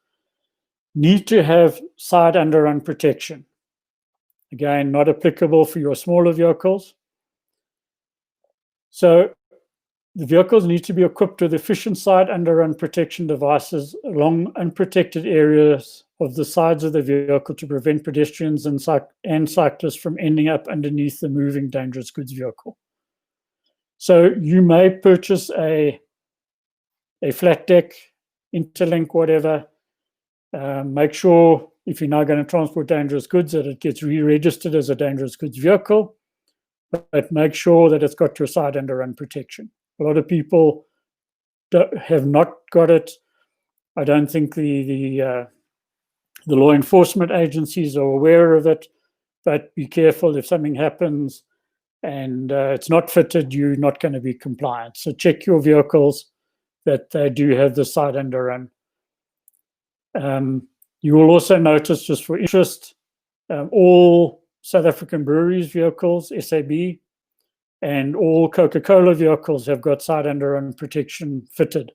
need to have side underrun protection. Again, not applicable for your smaller vehicles. So the vehicles need to be equipped with efficient side underrun protection devices along unprotected areas of the sides of the vehicle to prevent pedestrians and cyclists from ending up underneath the moving dangerous goods vehicle. So you may purchase a flat deck, interlink, whatever. Make sure if you're now going to transport dangerous goods that it gets re-registered as a dangerous goods vehicle, but make sure that it's got your side underrun protection. A lot of people have not got it. I don't think the law enforcement agencies are aware of it, but be careful if something happens and it's not fitted, you're not going to be compliant. So check your vehicles that they do have the side underrun. You will also notice, just for interest, all South African breweries vehicles, SAB, and all Coca-Cola vehicles have got side underrun protection fitted.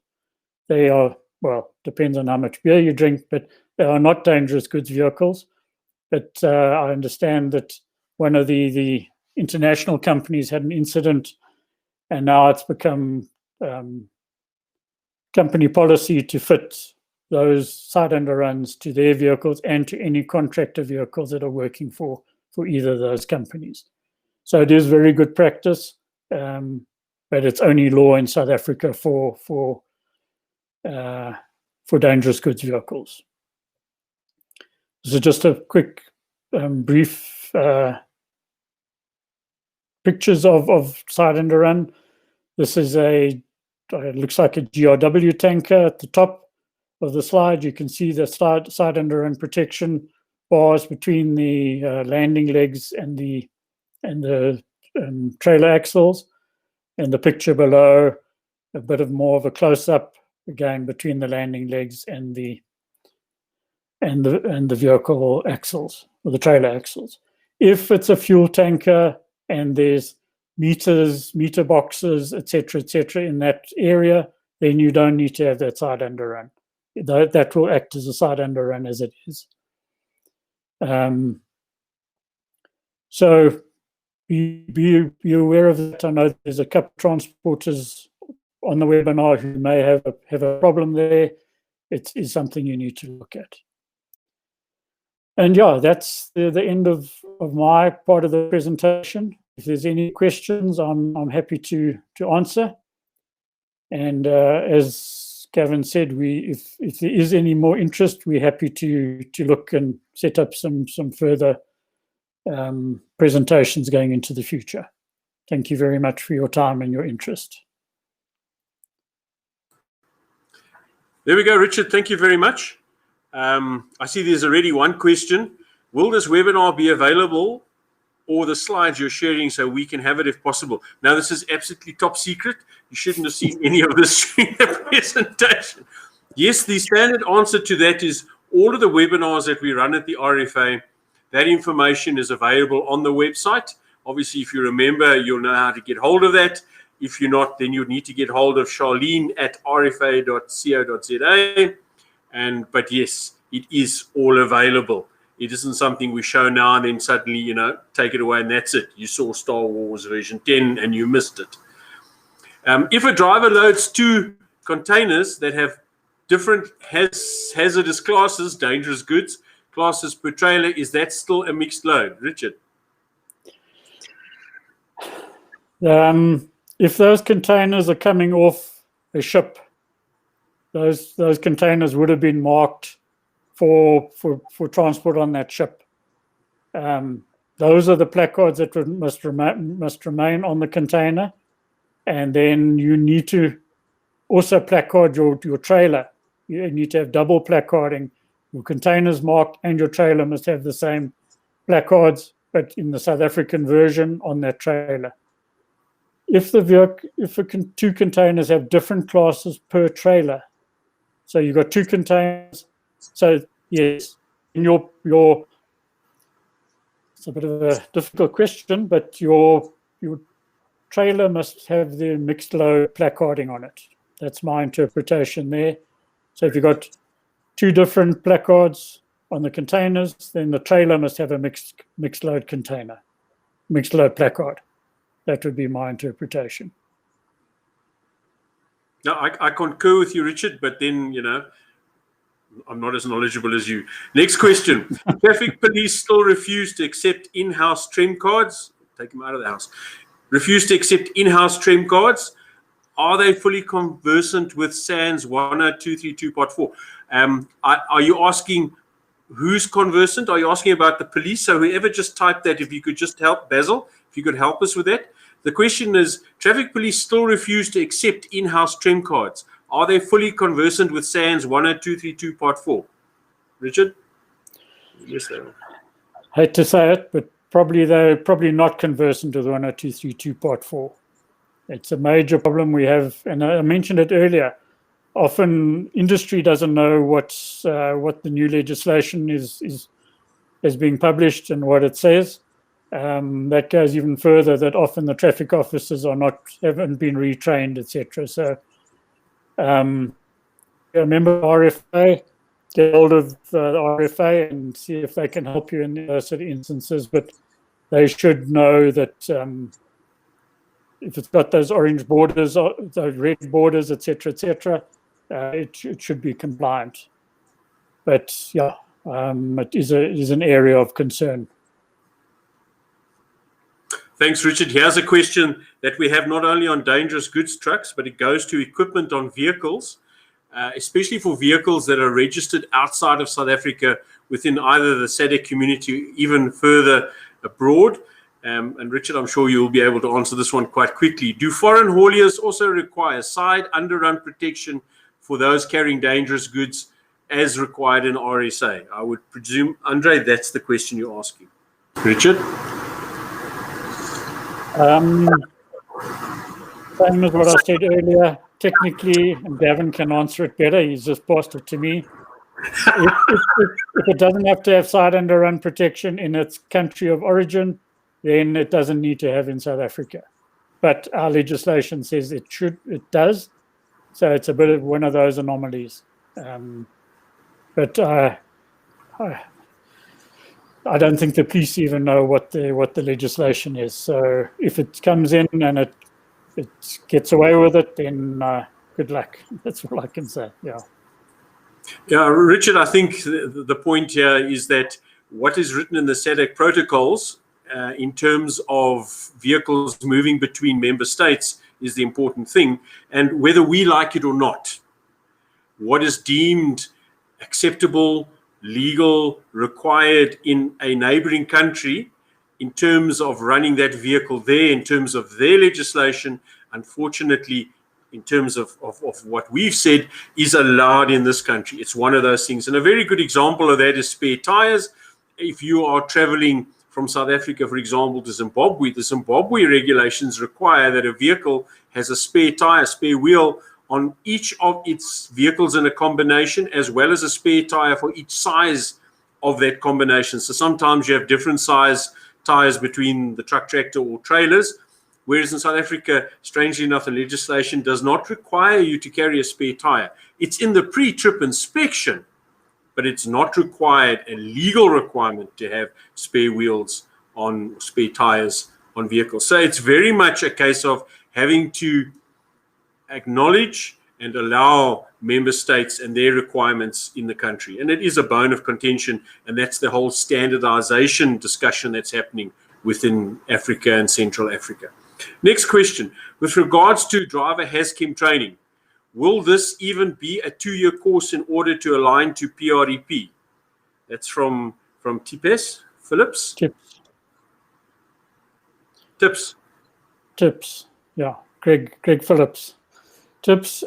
They are, well, depends on how much beer you drink, but they are not dangerous goods vehicles. But I understand that one of the international companies had an incident, and now it's become company policy to fit those side underruns to their vehicles and to any contractor vehicles that are working for either of those companies. So it is very good practice, but it's only law in South Africa for dangerous goods vehicles. This is just a quick, brief pictures of side underrun. This is it looks like a GRW tanker at the top of the slide. You can see the side underrun protection bars between the landing legs and the trailer axles, and the picture below a bit of more of a close-up again between the landing legs and the vehicle axles, or the trailer axles. If it's a fuel tanker and there's meter boxes, etc., in that area, then you don't need to have that side underrun. That will act as a side underrun as it is. So be aware of that. I know there's a couple of transporters on the webinar who may have a problem there. It is something you need to look at. And yeah, that's the end of my part of the presentation. If there's any questions, I'm happy to answer. And as Gavin said, if there is any more interest, we're happy to look and set up some further presentations going into the future. Thank you very much for your time and your interest. There we go, Richard. Thank you very much. I see there's already one question. Will this webinar be available, or the slides you're sharing, so we can have it if possible? Now, this is absolutely top secret. You shouldn't have seen any of this during the presentation. Yes, the standard answer to that is all of the webinars that we run at the RFA, that information is available on the website. Obviously, if you remember, you'll know how to get hold of that. If you're not, then you'll need to get hold of Charlene at rfa.co.za. But yes, it is all available. It isn't something we show now and then suddenly, take it away and that's it. You saw Star Wars version 10 and you missed it. If a driver loads 2 containers that have different hazardous classes, dangerous goods classes per trailer, is that still a mixed load? Richard? If those containers are coming off a ship, those containers would have been marked for transport on that ship. Those are the placards that must remain on the container, and then you need to also placard your trailer. You need to have double placarding. Your containers marked and your trailer must have the same placards, but in the South African version on that trailer. If 2 containers have different classes per trailer, so you've got 2 containers. So yes, in your it's a bit of a difficult question, but your trailer must have the mixed load placarding on it. That's my interpretation there. So if you've got 2 different placards on the containers, then the trailer must have a mixed load container, mixed load placard. That would be my interpretation. No, I concur with you, Richard, but then, I'm not as knowledgeable as you. Next question. Traffic police still refuse to accept in-house TREM cards. Take them out of the house. Refuse to accept in-house TREM cards. Are they fully conversant with SANS 10232 Part 4? Are you asking who's conversant? Are you asking about the police? So whoever just typed that, if you could just help, Basil, if you could help us with that. The question is, traffic police still refuse to accept in-house TREM cards. Are they fully conversant with SANS 10232 Part 4? Richard? Yes, they are. Hate to say it, but they're probably not conversant with 10232 Part 4. It's a major problem we have, and I mentioned it earlier. Often industry doesn't know what the new legislation is being published and what it says. That goes even further, that often the traffic officers haven't been retrained, etc. So remember RFA, get hold of the RFA and see if they can help you in those sort of instances, but they should know that if it's got those orange borders, those red borders, etc., it should be compliant. But yeah, it is an area of concern. Thanks, Richard. Here's a question that we have not only on dangerous goods trucks, but it goes to equipment on vehicles, especially for vehicles that are registered outside of South Africa within either the SADC community, even further abroad. And Richard, I'm sure you'll be able to answer this one quite quickly. Do foreign hauliers also require side underrun protection for those carrying dangerous goods as required in RSA? I would presume, Andre, that's the question you're asking. Richard? Same as what I said earlier, technically, and Gavin can answer it better, he's just passed it to me. If it doesn't have to have side underrun protection in its country of origin, then it doesn't need to have in South Africa. But our legislation says it does. So it's a bit of one of those anomalies. But I don't think the police even know what the legislation is. So if it comes in and it gets away with it, then good luck. That's all I can say. Yeah. Yeah, Richard, I think the point here is that what is written in the SADC protocols in terms of vehicles moving between member states is the important thing. And whether we like it or not, what is deemed acceptable, legal, required in a neighboring country in terms of running that vehicle there, in terms of their legislation, unfortunately, in terms of what we've said, is allowed in this country. It's one of those things. And a very good example of that is spare tires. If you are traveling from South Africa, for example, to Zimbabwe, the Zimbabwe regulations require that a vehicle has a spare tire, spare wheel on each of its vehicles in a combination, as well as a spare tire for each size of that combination. So sometimes you have different size tires between the truck, tractor, or trailers, whereas in South Africa, strangely enough, the legislation does not require you to carry a spare tire. It's in the pre-trip inspection, but it's not required, a legal requirement, to have spare wheels on spare tires on vehicles. So it's very much a case of having to acknowledge and allow member states and their requirements in the country. And it is a bone of contention, and that's the whole standardization discussion that's happening within Africa and Central Africa. Next question. With regards to driver HAZChem training, will this even be a 2-year course in order to align to PREP? That's from Tipes Phillips. Tips. Yeah, Greg Phillips. Tips.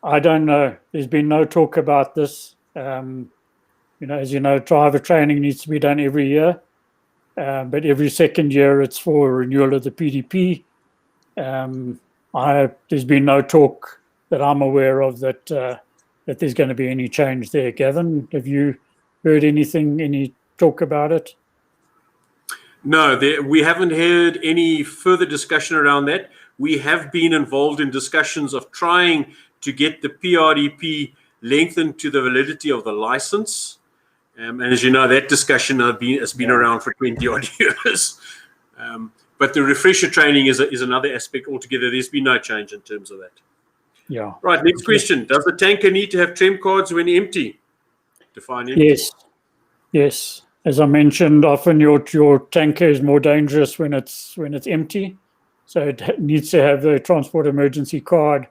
I don't know. There's been no talk about this. As you know, driver training needs to be done every year, but every second year it's for renewal of the PDP. There's been no talk that I'm aware of that there's going to be any change there. Gavin, have you heard anything, any talk about it? No, we haven't heard any further discussion around that. We have been involved in discussions of trying to get the PREP lengthened to the validity of the license. And as you know, that discussion has been around for 20 odd years. But the refresher training is another aspect altogether. There's been no change in terms of that. Yeah. Right, next question. Does the tanker need to have TREM cards when empty? Define empty. Yes. As I mentioned, often your tanker is more dangerous when it's empty. So it needs to have the transport emergency card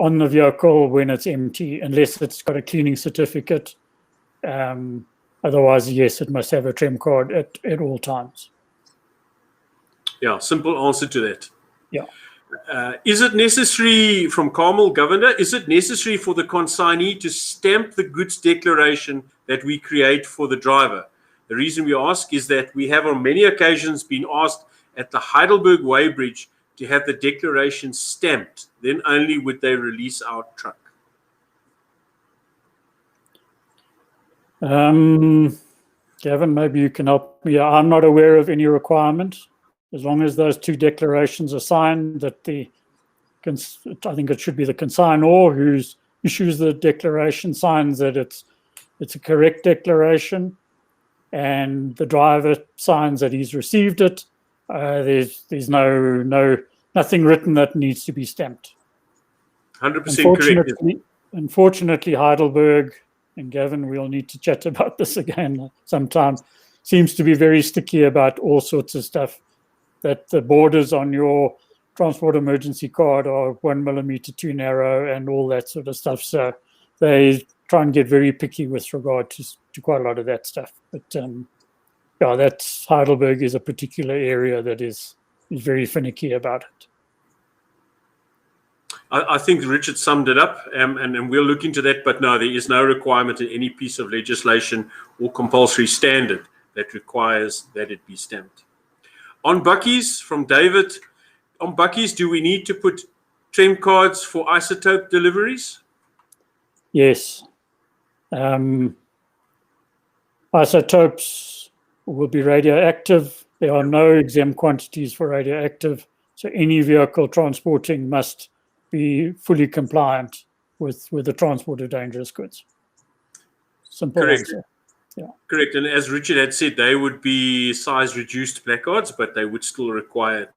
on the vehicle when it's empty, unless it's got a cleaning certificate. Otherwise, yes, it must have a TREM card at all times. Yeah, simple answer to that. Yeah. Is it necessary, from Carmel Governor, is it necessary for the consignee to stamp the goods declaration that we create for the driver? The reason we ask is that we have on many occasions been asked at the Heidelberg Weighbridge to have the declaration stamped. Then only would they release our truck. Gavin, maybe you can help me. I'm not aware of any requirement. As long as those two declarations are signed, that I think it should be the consignor who issues the declaration, signs that it's a correct declaration, and the driver signs that he's received it. There's nothing written that needs to be stamped. 100% correct. unfortunately, Heidelberg and Gavin, we'll need to chat about this again sometime, seems to be very sticky about all sorts of stuff, that the borders on your transport emergency card are 1 millimeter too narrow and all that sort of stuff. So they try and get very picky with regard to quite a lot of that stuff. But yeah, that's Heidelberg is a particular area that is very finicky about it. I think Richard summed it up, and we'll look into that. But no, there is no requirement in any piece of legislation or compulsory standard that requires that it be stamped. On buckies, from David, on buckies, do we need to put trem cards for isotope deliveries? Yes. Isotopes will be radioactive. There are no exempt quantities for radioactive. So any vehicle transporting must be fully compliant with the transport of dangerous goods. Simple Correct. answer. Yeah. Correct. And as Richard had said, they would be size reduced placards, but they would still require it.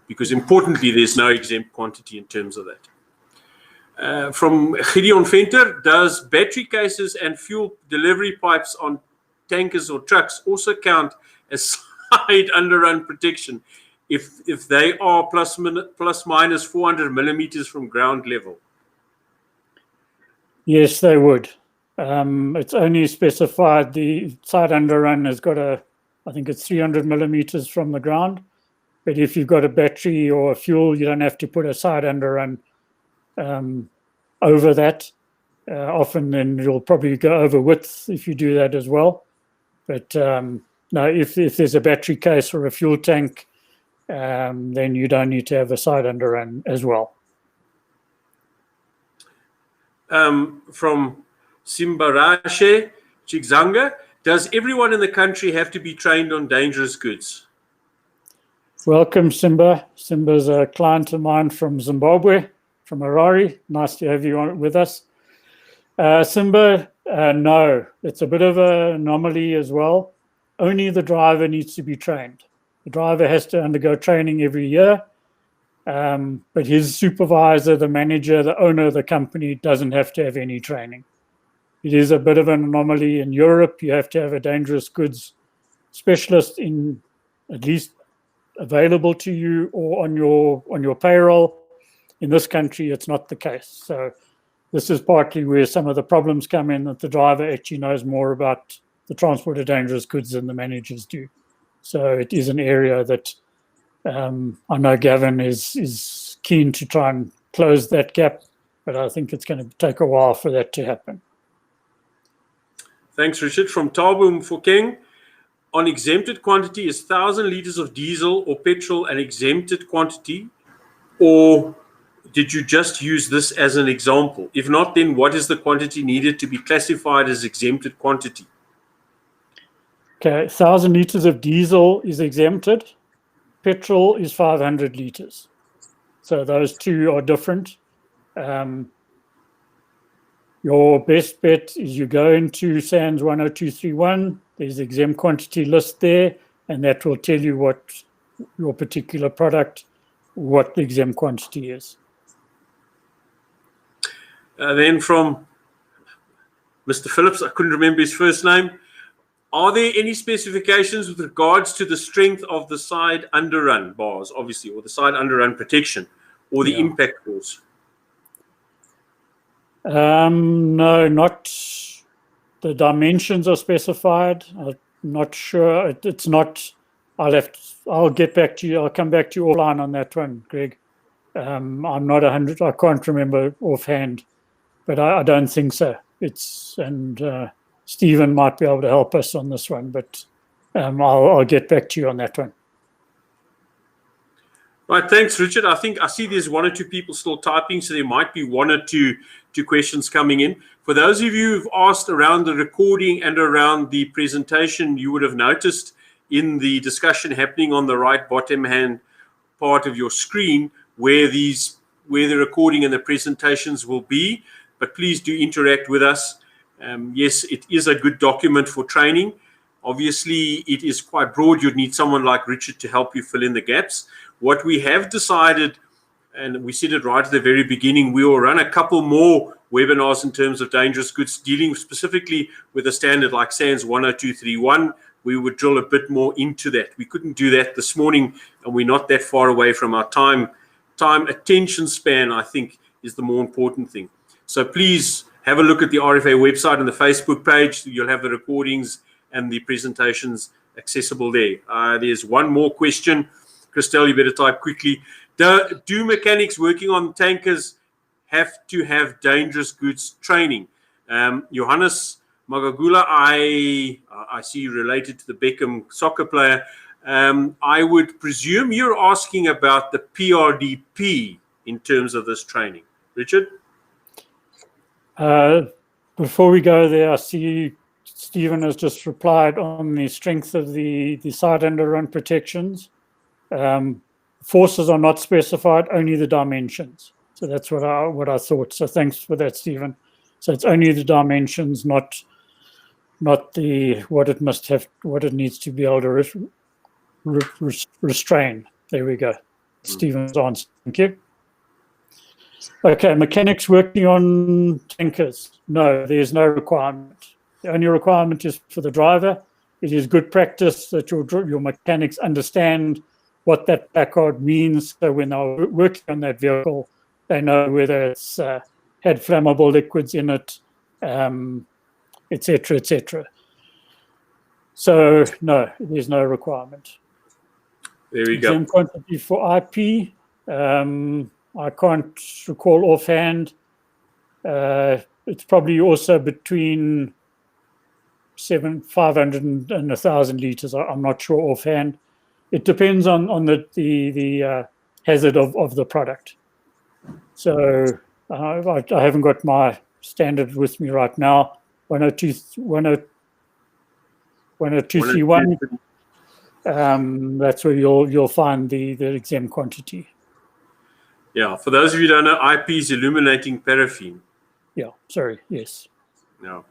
Because importantly, there's no exempt quantity in terms of that. From Gideon Venter, does battery cases and fuel delivery pipes on tankers or trucks also count as side underrun protection if they are plus minus 400 millimeters from ground level? Yes, they would. It's only specified the side underrun has got I think it's 300 millimeters from the ground. But if you've got a battery or a fuel, you don't have to put a side underrun over that. Often then you'll probably go over width if you do that as well. But no, if there's a battery case or a fuel tank, then you don't need to have a side underrun as well. From Simbarashe Chigzanga, does everyone in the country have to be trained on dangerous goods? Welcome, Simba. Simba's a client of mine from Zimbabwe, from Harare. Nice to have you on with us. Simba, no, it's a bit of an anomaly as well. Only the driver needs to be trained. The driver has to undergo training every year, but his supervisor, the manager, the owner of the company doesn't have to have any training. It is a bit of an anomaly in Europe. You have to have a dangerous goods specialist in at least available to you or on your payroll. In this country, it's not the case. So this is partly where some of the problems come in, that the driver actually knows more about the transport of dangerous goods than the managers do. So it is an area that I know Gavin is keen to try and close that gap, but I think it's going to take a while for that to happen. Thanks, Richard. From Tabu Mfokeng, on exempted quantity, is 1,000 liters of diesel or petrol an exempted quantity, or did you just use this as an example? If not, then what is the quantity needed to be classified as exempted quantity? Okay, 1,000 liters of diesel is exempted. Petrol is 500 liters. So those two are different. Your best bet is you go into SANS 10231. There's the exempt quantity list there, and that will tell you what your particular product, what the exempt quantity is. Then from Mr. Phillips, I couldn't remember his first name. Are there any specifications with regards to the strength of the side underrun bars, obviously, or the side underrun protection, or the impact force? No, not the dimensions are specified. I'm not sure. It's not. I'll get back to you. I'll come back to you offline on that one, Greg. I'm not 100. I can't remember offhand, but I don't think so. And Stephen might be able to help us on this one, but I'll get back to you on that one. Right, thanks, Richard. I see there's one or two people still typing, so there might be one or two questions coming in. For those of you who've asked around the recording and around the presentation, you would have noticed in the discussion happening on the right bottom hand part of your screen where the recording and the presentations will be. But please do interact with us. Yes, it is a good document for training. Obviously, it is quite broad. You'd need someone like Richard to help you fill in the gaps. What we have decided and we said it right at the very beginning, we will run a couple more webinars in terms of dangerous goods, dealing specifically with a standard like SANS 10231. We would drill a bit more into that. We couldn't do that this morning, and we're not that far away from our time attention span, I think, is the more important thing. So please have a look at the RFA website and the Facebook page. You'll have the recordings and the presentations accessible there. There's one more question. Christelle, you better type quickly. Do mechanics working on tankers have to have dangerous goods training? Johannes Magagula, I see you related to the Beckham soccer player. I would presume you're asking about the PRDP in terms of this training. Richard? Before we go there, I see Stephen has just replied on the strength of the side underrun protections. Forces are not specified, only the dimensions. So that's what I thought. So thanks for that, Stephen. So it's only the dimensions, not the what it must have, what it needs to be able to restrain. There we go. Stephen's answer. Thank you. Okay, mechanics working on tankers. No, there's no requirement. The only requirement is for the driver. It is good practice that your mechanics understand what that placard means. So when they're working on that vehicle, they know whether it's had flammable liquids in it, etc., etc. So no, there's no requirement. There we go. Exam quantity for IP. I can't recall offhand. It's probably also between 500 and 1,000 liters. I'm not sure offhand. It depends on the hazard of the product. So I haven't got my standard with me right now. 10231. That's where you'll find the exam quantity. Yeah, for those of you who don't know, IP is illuminating paraffin. Yeah, sorry, yes. No.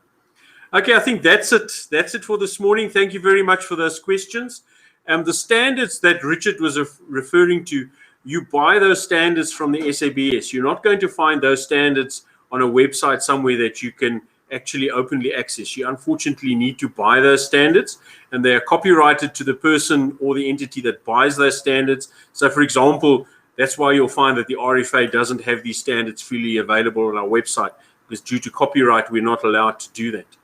Okay, I think that's it. That's it for this morning. Thank you very much for those questions. The standards that Richard was referring to, you buy those standards from the SABS. You're not going to find those standards on a website somewhere that you can actually openly access. You unfortunately need to buy those standards, and they are copyrighted to the person or the entity that buys those standards. So, for example, that's why you'll find that the RFA doesn't have these standards freely available on our website, because due to copyright, we're not allowed to do that.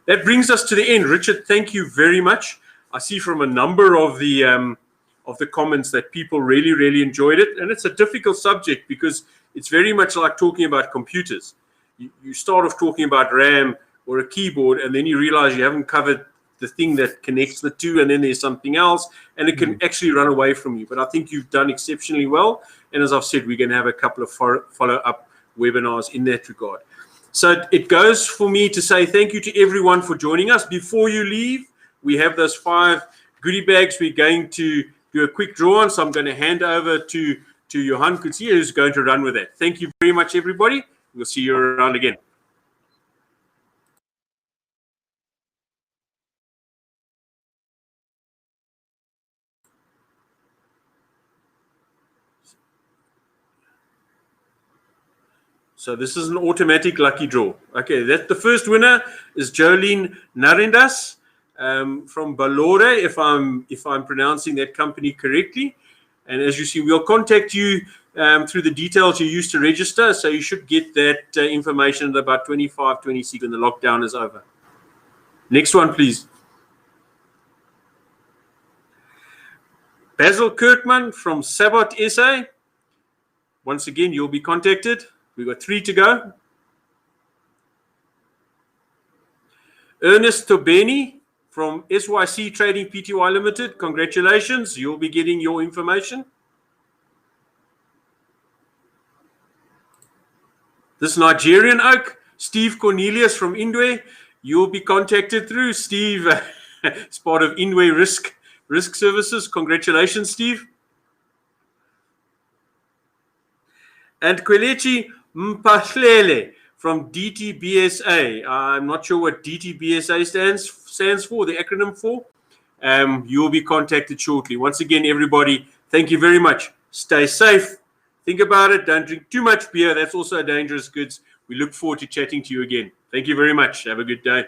That brings us to the end. Richard, thank you very much. I see from a number of the comments that people really, really enjoyed it. And it's a difficult subject because it's very much like talking about computers. You start off talking about RAM or a keyboard, and then you realize you haven't covered the thing that connects the two, and then there's something else, and it can actually run away from you. But I think you've done exceptionally well. And as I've said, we're going to have a couple of follow-up webinars in that regard. So it goes for me to say thank you to everyone for joining us. Before you leave, we have those 5 goodie bags we're going to do a quick draw on. So I'm going to hand over to Johan Kutsia, who's going to run with that. Thank you very much, everybody. We'll see you around again. So this is an automatic lucky draw. Okay, the first winner is Jolene Narendas from Balore, if I'm pronouncing that company correctly. And as you see, we'll contact you through the details you used to register. So you should get that information at about 25, 26 when the lockdown is over. Next one, please. Basil Kirkman from Sabot SA. Once again, you'll be contacted. We've got 3 to go. Ernest Tobeni from SYC Trading Pty Limited. Congratulations. You'll be getting your information. This Nigerian oak, Steve Cornelius from Indwe. You'll be contacted through Steve. It's part of Indwe Risk Services. Congratulations, Steve. And Kwelechi Mpahlele from DTBSA. I'm not sure what DTBSA stands for, the acronym for. You'll be contacted shortly. Once again, everybody, thank you very much. Stay safe. Think about it. Don't drink too much beer. That's also a dangerous goods. We look forward to chatting to you again. Thank you very much. Have a good day.